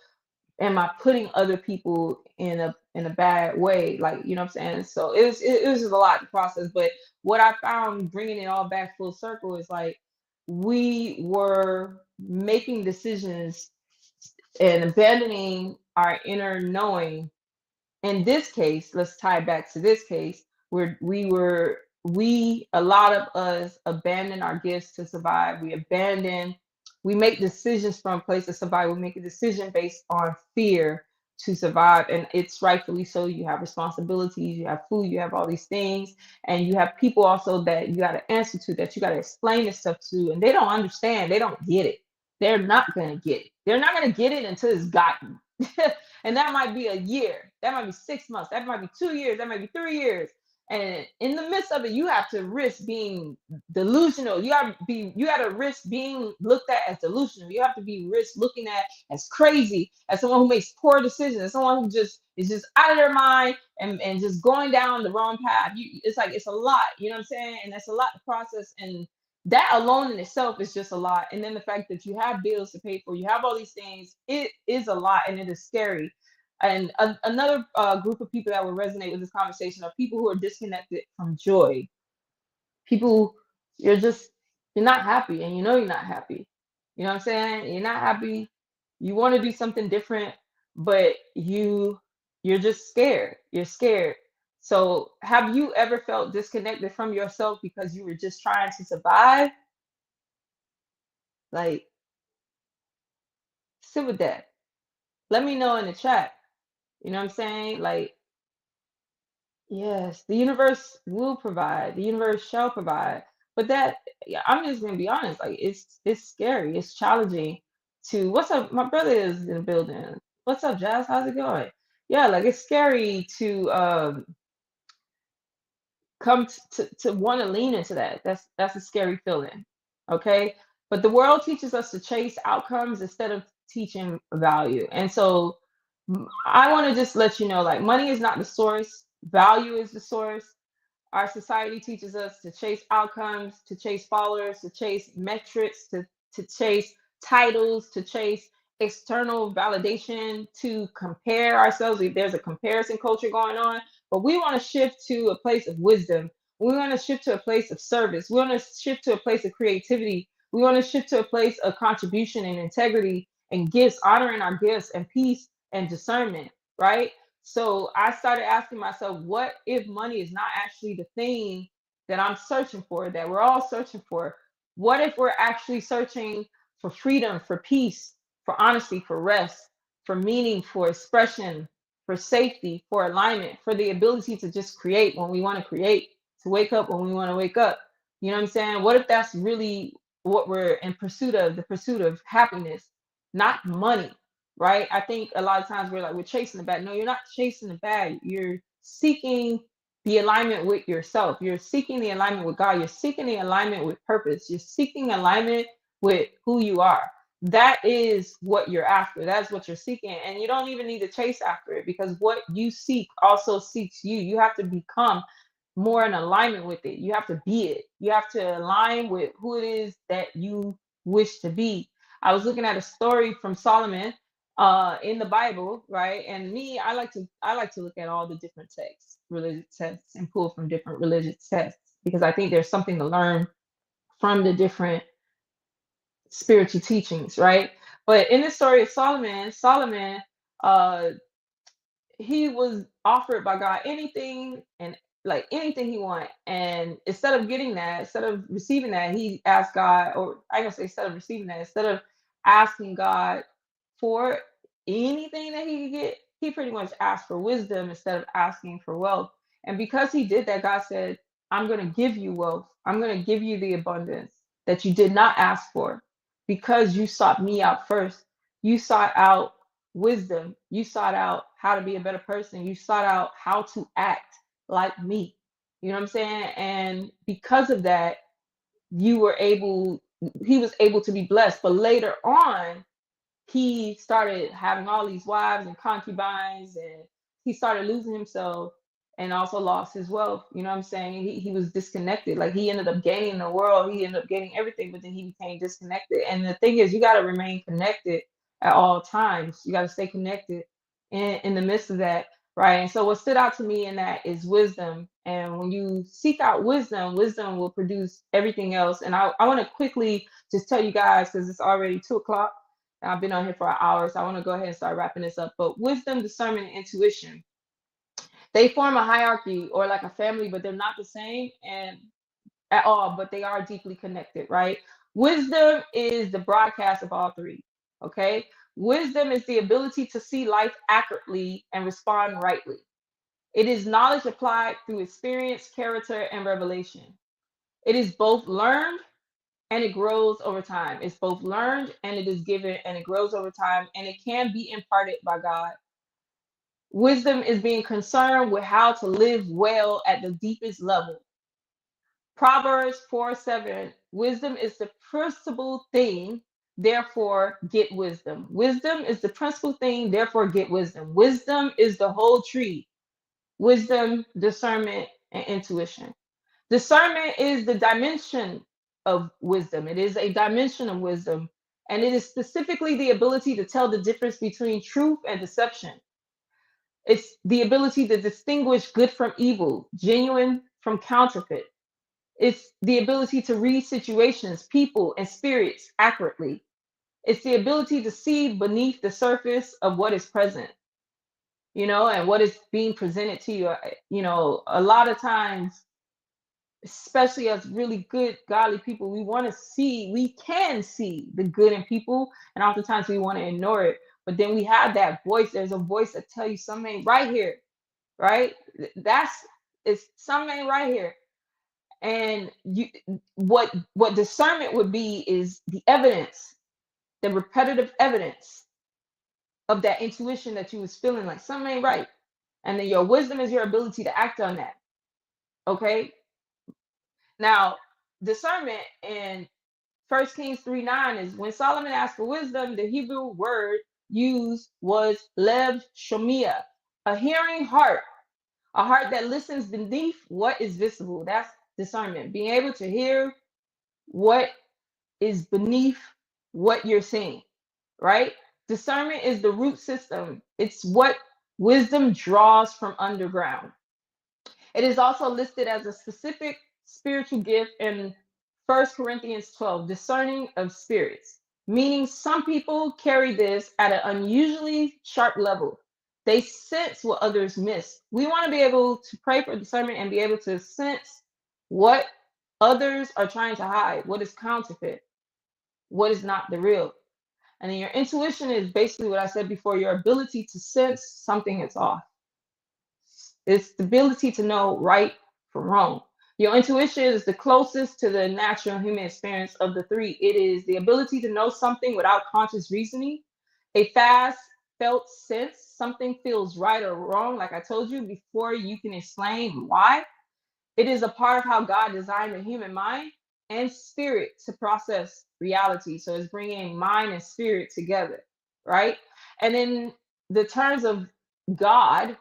am I putting other people in a bad way? Like, you know what I'm saying? So it was just a lot to process. But what I found bringing it all back full circle is like we were making decisions and abandoning our inner knowing. In this case, let's tie it back to this case, where we a lot of us abandon our gifts to survive. We make decisions from a place of survival. We make a decision based on fear to survive. And it's rightfully so. You have responsibilities, you have food, you have all these things, and you have people also that you got to answer to, that you got to explain this stuff to, and they don't understand, they don't get it. They're not going to get it. They're not going to get it until it's gotten. And that might be a year, that might be 6 months, that might be 2 years, that might be 3 years. And in the midst of it, you have to risk being delusional. You got to risk being looked at as delusional. You have to be risk looking at as crazy, as someone who makes poor decisions, as someone who just is just out of their mind and just going down the wrong path. It's like it's a lot, you know what I'm saying? And that's a lot to process. And that alone in itself is just a lot. And then the fact that you have bills to pay for, you have all these things, it is a lot and it is scary. And another group of people that would resonate with this conversation are people who are disconnected from joy. People you're just you're not happy, and you know you're not happy. You know what I'm saying? You're not happy. You want to do something different, but you're just scared. You're scared. So, have you ever felt disconnected from yourself because you were just trying to survive? Like, sit with that. Let me know in the chat. You know what I'm saying? Like, yes, the universe will provide. The universe shall provide. But that, yeah, I'm just gonna be honest. Like, it's scary. It's challenging. To what's up? My brother is in the building. What's up, Jazz? How's it going? Yeah, like it's scary to come to want to lean into that. That's a scary feeling. Okay, but the world teaches us to chase outcomes instead of teaching value. And so I want to just let you know, like, money is not the source, value is the source. Our society teaches us to chase outcomes, to chase followers, to chase metrics, to chase titles, to chase external validation, to compare ourselves. There's a comparison culture going on, but we want to shift to a place of wisdom. We want to shift to a place of service. We want to shift to a place of creativity. We want to shift to a place of contribution and integrity and gifts, honoring our gifts and peace and discernment, right? So I started asking myself, what if money is not actually the thing that I'm searching for, that we're all searching for? What if we're actually searching for freedom, for peace, for honesty, for rest, for meaning, for expression, for safety, for alignment, for the ability to just create when we want to create, to wake up when we want to wake up? You know what I'm saying? What if that's really what we're in pursuit of, the pursuit of happiness, not money? Right? I think a lot of times we're like, we're chasing the bag. No, you're not chasing the bag. You're seeking the alignment with yourself. You're seeking the alignment with God. You're seeking the alignment with purpose. You're seeking alignment with who you are. That is what you're after. That's what you're seeking. And you don't even need to chase after it, because what you seek also seeks you. You have to become more in alignment with it. You have to be it. You have to align with who it is that you wish to be. I was looking at a story from Solomon in the Bible, right? And me, I like to look at all the different texts, religious texts, and pull from different religious texts, because I think there's something to learn from the different spiritual teachings, right? But in the story of Solomon, uh he was offered by God anything, and like anything he wanted. And instead of getting that, instead of receiving that, he asked God, or I guess instead of receiving that, instead of asking God for anything that he could get, he pretty much asked for wisdom instead of asking for wealth. And because he did that, God said, I'm going to give you wealth. I'm going to give you the abundance that you did not ask for, because you sought me out first. You sought out wisdom. You sought out how to be a better person. You sought out how to act like me. You know what I'm saying? And because of that, you were able, he was able to be blessed. But later on, he started having all these wives and concubines, and he started losing himself, and also lost his wealth. You know what I'm saying? He was disconnected. Like, he ended up gaining the world, he ended up gaining everything, but then he became disconnected. And the thing is, you got to remain connected at all times. You got to stay connected in the midst of that, right? And so what stood out to me in that is wisdom. And when you seek out wisdom, wisdom will produce everything else. And I want to quickly just tell you guys, because it's already 2 o'clock. I've been on here for an hour, so I want to go ahead and start wrapping this up. But wisdom, discernment, and intuition, they form a hierarchy or like a family, but they're not the same and at all, but they are deeply connected, right? Wisdom is the broadcast of all three. Okay. Wisdom is the ability to see life accurately and respond rightly. It is knowledge applied through experience, character, and revelation. It is both learned and it grows over time. It's both learned and it is given, and it grows over time, and it can be imparted by God. Wisdom is being concerned with how to live well at the deepest level. Proverbs 4:7, wisdom is the principal thing, therefore get wisdom. Wisdom is the principal thing, therefore get wisdom. Wisdom is the whole tree. Wisdom, discernment, and intuition. Discernment is the dimension of wisdom. It is a dimension of wisdom, and it is specifically the ability to tell the difference between truth and deception. It's the ability to distinguish good from evil, genuine from counterfeit. It's the ability to read situations, people, and spirits accurately. It's the ability to see beneath the surface of what is present, and what is being presented to you. A lot of times, especially as really good, godly people, we can see the good in people, and oftentimes we want to ignore it. But then we have that voice. There's a voice that tell you something ain't right here, right? That's it's something ain't right here. And what discernment would be is the evidence, the repetitive evidence of that intuition that you was feeling like something ain't right. And then your wisdom is your ability to act on that. Okay. Now, discernment in 1 Kings 3:9 is when Solomon asked for wisdom, the Hebrew word used was lev shomia, a hearing heart, a heart that listens beneath what is visible. That's discernment, being able to hear what is beneath what you're seeing, right? Discernment is the root system. It's what wisdom draws from underground. It is also listed as a specific spiritual gift in 1 Corinthians 12, discerning of spirits, meaning some people carry this at an unusually sharp level. They sense what others miss. We want to be able to pray for discernment and be able to sense what others are trying to hide, what is counterfeit, what is not the real. And then your intuition is basically what I said before, your ability to sense something is off. It's the ability to know right from wrong. Your intuition is the closest to the natural human experience of the three. It is the ability to know something without conscious reasoning, a fast felt sense, something feels right or wrong, like I told you, before you can explain why. It is a part of how God designed the human mind and spirit to process reality. So it's bringing mind and spirit together, right? And in the terms of God,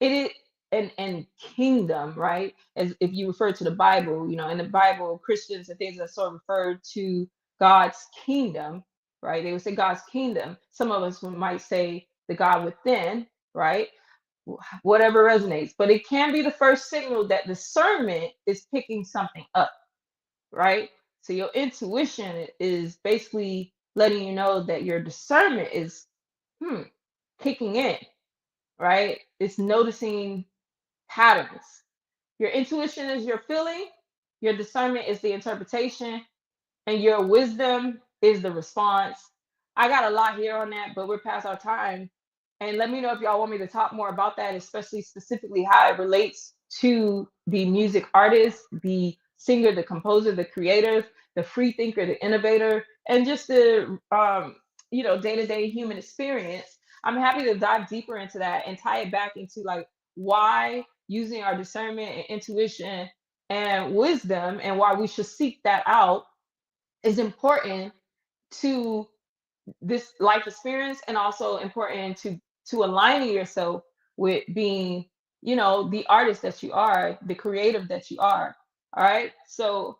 it is and kingdom, right? As if you refer to the Bible, in the Bible, Christians and things that sort of refer to God's kingdom, right? They would say God's kingdom. Some of us might say the God within, right? Whatever resonates. But it can be the first signal that discernment is picking something up, right? So your intuition is basically letting you know that your discernment is kicking in, right? It's noticing patterns. Your intuition is your feeling, your discernment is the interpretation, and your wisdom is the response. I got a lot here on that, but we're past our time. And let me know if y'all want me to talk more about that, especially specifically how it relates to the music artist, the singer, the composer, the creator, the free thinker, the innovator, and just the day-to-day human experience. I'm happy to dive deeper into that and tie it back into like why using our discernment and intuition and wisdom and why we should seek that out is important to this life experience, and also important to aligning yourself with being the artist that you are, the creative that you are. All right, so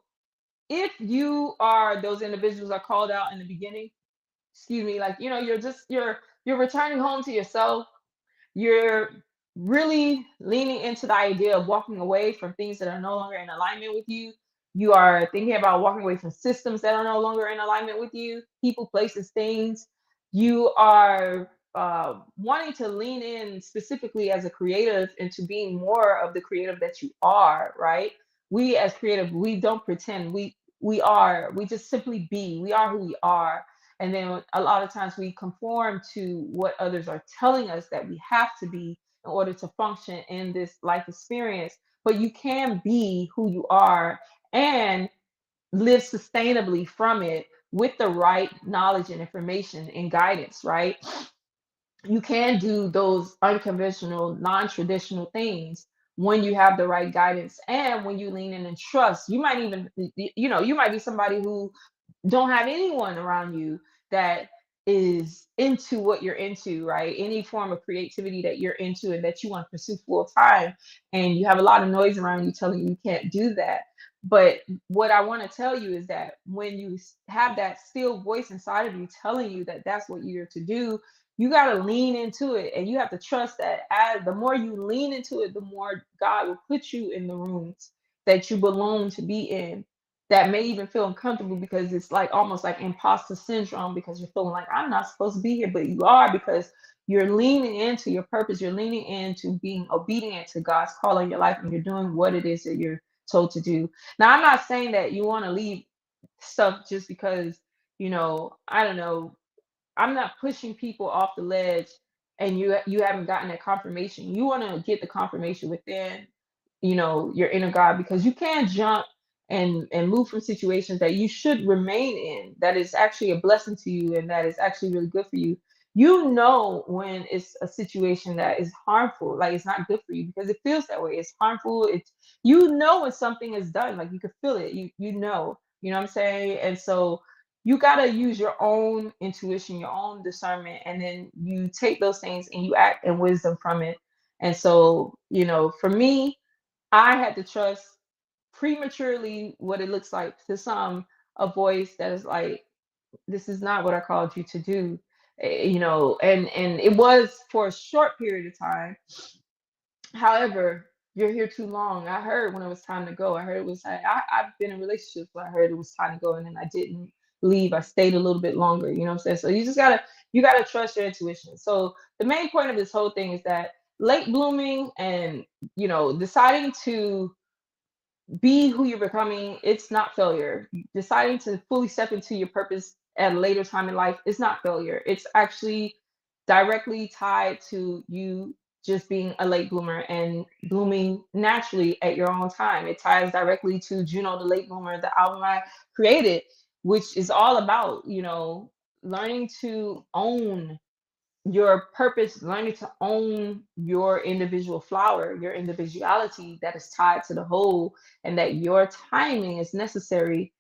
if you are those individuals I called out in the beginning, excuse me, like you're returning home to yourself, you're really leaning into the idea of walking away from things that are no longer in alignment with you. You are thinking about walking away from systems that are no longer in alignment with you, people, places, things. You are wanting to lean in specifically as a creative into being more of the creative that you are, right? We as creative, we don't pretend. We just simply be. We are who we are. And then a lot of times we conform to what others are telling us that we have to be in order to function in this life experience. But you can be who you are and live sustainably from it with the right knowledge and information and guidance, right? You can do those unconventional, non-traditional things when you have the right guidance and when you lean in and trust. You might even, you might be somebody who don't have anyone around you that is into what you're into, right? Any form of creativity that you're into and that you want to pursue full time, and you have a lot of noise around you telling you can't do that. But what I want to tell you is that when you have that still voice inside of you telling you that that's what you're to do, you got to lean into it, and you have to trust that as the more you lean into it, the more God will put you in the rooms that you belong to be in, that may even feel uncomfortable because it's like almost like imposter syndrome, because you're feeling like I'm not supposed to be here, but you are, because you're leaning into your purpose, you're leaning into being obedient to God's call on your life, and you're doing what it is that you're told to do. Now, I'm not saying that you want to leave stuff just because, I don't know, I'm not pushing people off the ledge and you haven't gotten that confirmation. You want to get the confirmation within, your inner God, because you can't jump and move from situations that you should remain in, that is actually a blessing to you and that is actually really good for you. You know when it's a situation that is harmful, like it's not good for you, because it feels that way. It's harmful. It's, when something is done, like you can feel it. You know what I'm saying? And so you got to use your own intuition, your own discernment, and then you take those things and you act in wisdom from it. And so, for me, I had to trust prematurely what it looks like to some, a voice that is like, this is not what I called you to do. And it was for a short period of time. However, you're here too long. I heard when it was time to go. I heard it was, I've been in relationships where I heard it was time to go and then I didn't leave. I stayed a little bit longer. You know what I'm saying? So you gotta trust your intuition. So the main point of this whole thing is that late blooming and, deciding to be who you're becoming, it's not failure. Deciding to fully step into your purpose at a later time in life is not failure. It's actually directly tied to you just being a late bloomer and blooming naturally at your own time. It ties directly to Juno the Late Bloomer, the album I created, which is all about, learning to own your purpose, learning to own your individual flower, your individuality that is tied to the whole, and that your timing is necessary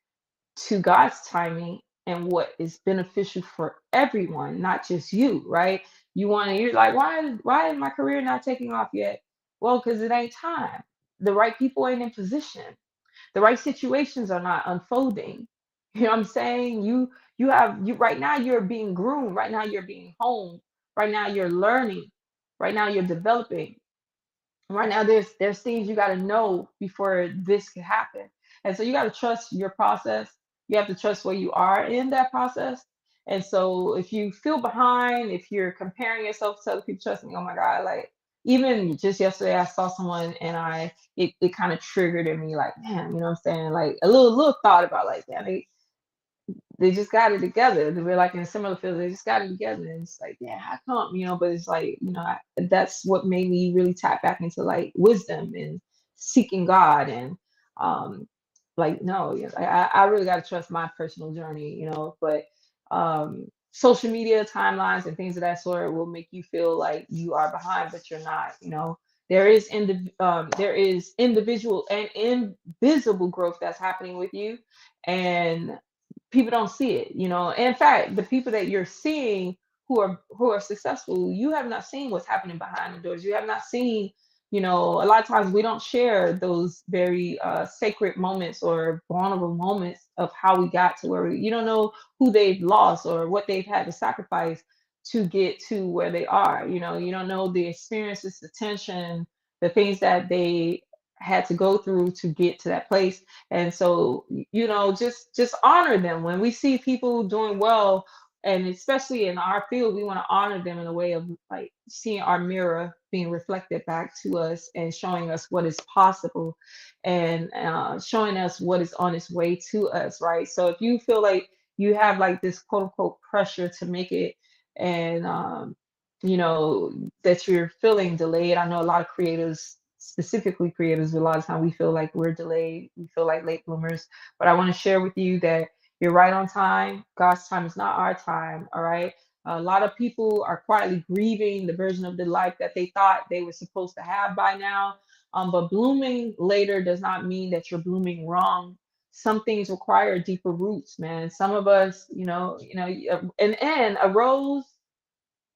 to God's timing and what is beneficial for everyone, not just you, right? You're like, why is my career not taking off yet? Well, because it ain't time. The right people ain't in position. The right situations are not unfolding. You know what I'm saying? You right now you're being groomed, right now you're being honed, right now you're learning, right now you're developing. Right now there's things you got to know before this can happen. And so you got to trust your process. You have to trust where you are in that process. And so if you feel behind, if you're comparing yourself to other people, trust me, oh my God, like even just yesterday I saw someone and it kind of triggered in me, like, man, you know what I'm saying, like a little thought about, like, yeah, they just got it together. They were like in a similar field. They just got it together. And it's like, yeah, how come? But it's like, that's what made me really tap back into like wisdom and seeking God. And like, no, I really got to trust my personal journey, but social media timelines and things of that sort will make you feel like you are behind, but you're not. There is individual and invisible growth that's happening with you, and people don't see it. In fact, the people that you're seeing who are successful, you have not seen what's happening behind the doors. You have not seen, a lot of times we don't share those very sacred moments or vulnerable moments of how we got to where you don't know who they've lost or what they've had to sacrifice to get to where they are. You don't know the experiences, the tension, the things that they had to go through to get to that place. And so, just honor them when we see people doing well, and especially in our field, we want to honor them in a way of like seeing our mirror being reflected back to us and showing us what is possible, and showing us what is on its way to us, right? So if you feel like you have like this quote unquote pressure to make it, and that you're feeling delayed. I know a lot of creators, specifically creators, a lot of time we feel like we're delayed, we feel like late bloomers. But I want to share with you that you're right on time. God's time is not our time. All right. A lot of people are quietly grieving the version of their life that they thought they were supposed to have by now. But blooming later does not mean that you're blooming wrong. Some things require deeper roots, man. Some of us, and a rose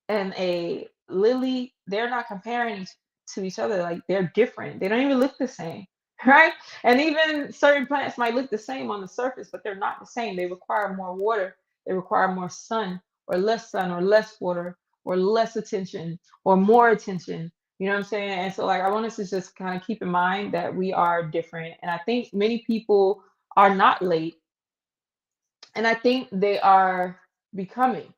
and a lily, they're not comparing to each other. Like, they're different. They don't even look the same, right? And even certain plants might look the same on the surface, but they're not the same. They require more water. They require more sun, or less water, or less attention, or more attention. You know what I'm saying? And so, like, I want us to just kind of keep in mind that we are different. And I think many people are not late, and I think they are becoming.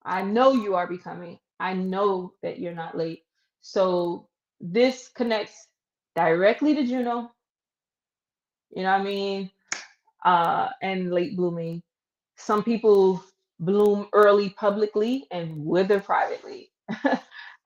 I know you are becoming. I know that you're not late. So this connects directly to Juno, you know what I mean? And late blooming. Some people bloom early publicly and wither privately.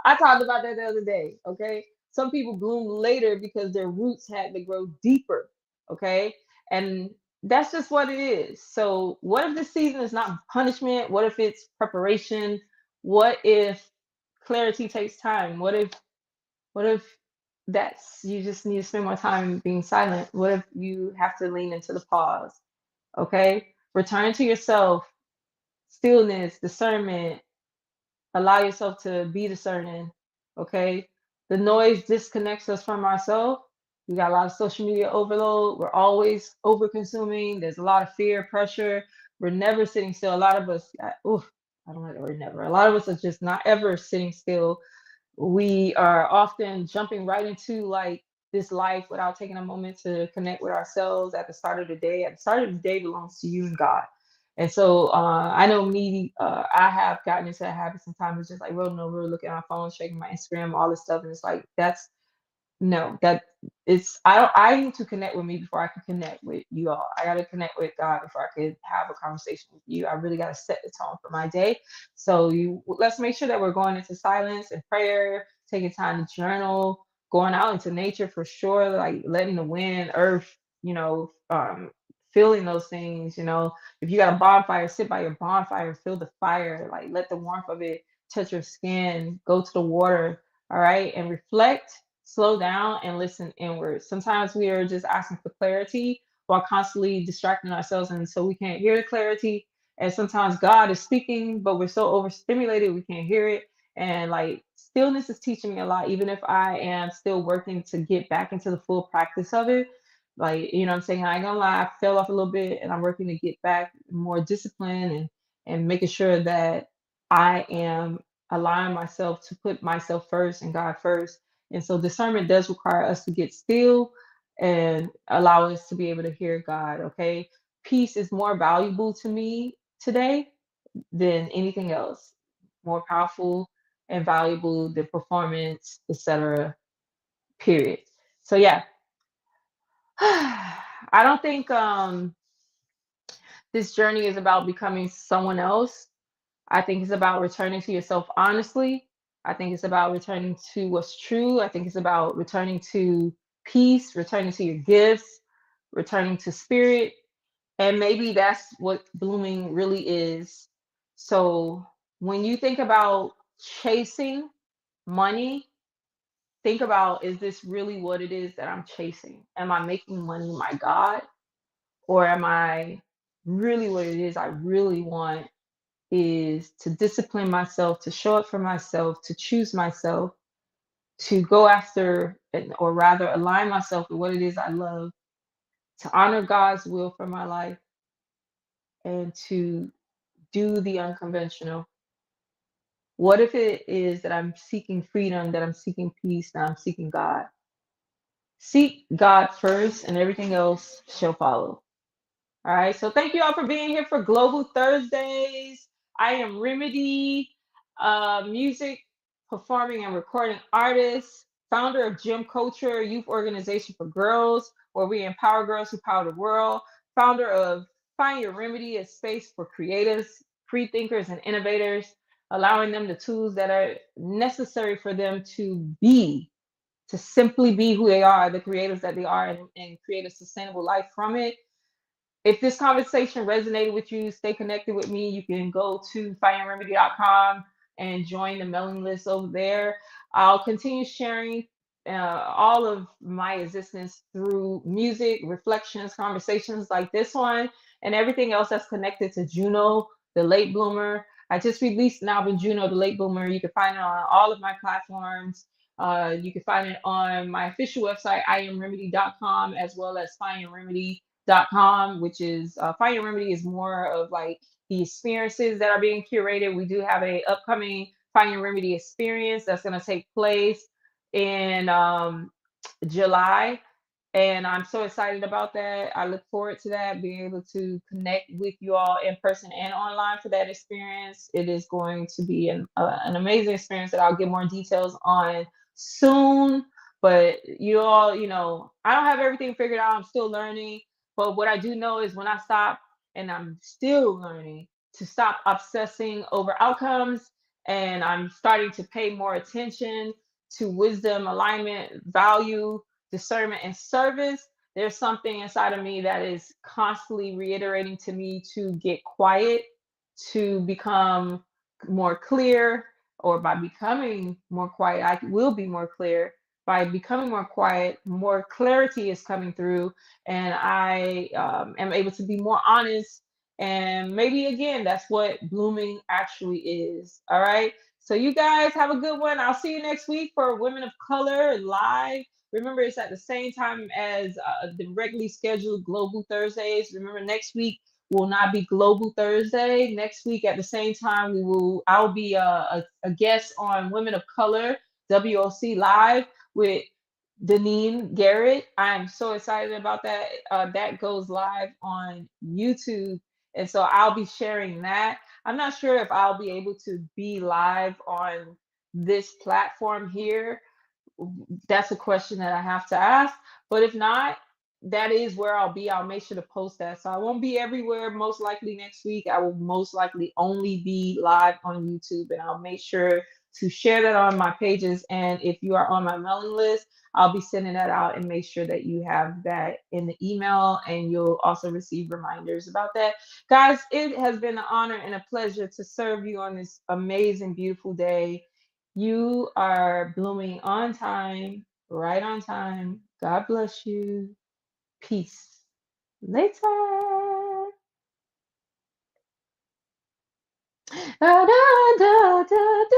I talked about that the other day, okay? Some people bloom later because their roots had to grow deeper, okay? And that's just what it is. So, what if this season is not punishment? What if it's preparation? What if clarity takes time? What if that's you just need to spend more time being silent? What if you have to lean into the pause? Okay? Return to yourself, stillness, discernment, allow yourself to be discerning. Okay? The noise disconnects us from ourselves. We got a lot of social media overload. We're always over consuming. There's a lot of fear, pressure. We're never sitting still. A lot of us, oof, I don't like the word never. A lot of us are just not ever sitting still. We are often jumping right into like this life without taking a moment to connect with ourselves at the start of the day. At the start of the day belongs to you and God. And so I know me, I have gotten into that habit sometimes. It's just like rolling over, looking at my phone, checking my Instagram, all this stuff. And it's like, that's no, that it's I need to connect with me before I can connect with you all. I gotta connect with God before I could have a conversation with you. I really gotta set the tone for my day. So you let's make sure that we're going into silence and prayer, taking time to journal, going out into nature for sure, like letting the wind, earth, feeling those things, If you got a bonfire, sit by your bonfire, feel the fire, like let the warmth of it touch your skin, go to the water, all right, and reflect, slow down, and listen inward. Sometimes we are just asking for clarity while constantly distracting ourselves, and so we can't hear the clarity. And sometimes God is speaking, but we're so overstimulated we can't hear it. And like stillness is teaching me a lot, even if I am still working to get back into the full practice of it. Like, I'm saying, I ain't gonna lie, I fell off a little bit and I'm working to get back more discipline and making sure that I am allowing myself to put myself first and God first. And so discernment does require us to get still and allow us to be able to hear God. Okay. Peace is more valuable to me today than anything else, more powerful and valuable than performance, etc. Period. So yeah. I don't think this journey is about becoming someone else. I think it's about returning to yourself honestly. I think it's about returning to what's true. I think it's about returning to peace, returning to your gifts, returning to spirit. And maybe that's what blooming really is. So when you think about chasing money, think about, is this really what it is that I'm chasing? Am I making money my God? Or am I really what it is I really want is to discipline myself, to show up for myself, to choose myself, to go after, or rather align myself with what it is I love, to honor God's will for my life, and to do the unconventional. What if it is that I'm seeking freedom, that I'm seeking peace, that I'm seeking God? Seek God first, and everything else shall follow. All right. So thank you all for being here for Global Thursdays. I am Remedy, music, performing, and recording artist, founder of Gym Culture, youth organization for girls, where we empower girls who power the world, founder of Find Your Remedy, a space for creatives, free thinkers, and innovators, allowing them the tools that are necessary for them to simply be who they are, the creators that they are, and create a sustainable life from it. If this conversation resonated with you, stay connected with me. You can go to fireandremedy.com and join the mailing list over there. I'll continue sharing all of my existence through music, reflections, conversations like this one, and everything else that's connected to Juno, the late bloomer. I just released an album, Juno, the late bloomer. You can find it on all of my platforms. You can find it on my official website, iamremedy.com, as well as fireandremedy.com, which is Fire Remedy is more of like the experiences that are being curated. We do have a upcoming Fire Remedy experience that's going to take place in July, and I'm so excited about that. I look forward to that, being able to connect with you all in person and online for that experience. It is going to be an amazing experience that I'll get more details on soon. But you all, I don't have everything figured out. I'm still learning. But what I do know is when I stop, and I'm still learning to stop obsessing over outcomes, and I'm starting to pay more attention to wisdom, alignment, value, discernment, and service. There's something inside of me that is constantly reiterating to me to get quiet, to become more clear, or by becoming more quiet, I will be more clear. By becoming more quiet, more clarity is coming through, and I am able to be more honest. And maybe again, that's what blooming actually is. All right. So you guys have a good one. I'll see you next week for Women of Color Live. Remember, it's at the same time as the regularly scheduled Global Thursdays. Remember, next week will not be Global Thursday. Next week at the same time, I'll be a guest on Women of Color WOC Live with Deneen Garrett. I'm so excited about that. That goes live on YouTube. And so I'll be sharing that. I'm not sure if I'll be able to be live on this platform here. That's a question that I have to ask. But if not, that is where I'll be. I'll make sure to post that. So I won't be everywhere most likely next week. I will most likely only be live on YouTube, and I'll make sure to share that on my pages. And if you are on my mailing list, I'll be sending that out and make sure that you have that in the email, and you'll also receive reminders about that. Guys, it has been an honor and a pleasure to serve you on this amazing, beautiful day. You are blooming on time, right on time. God bless you. Peace. Later. Da, da, da, da, da.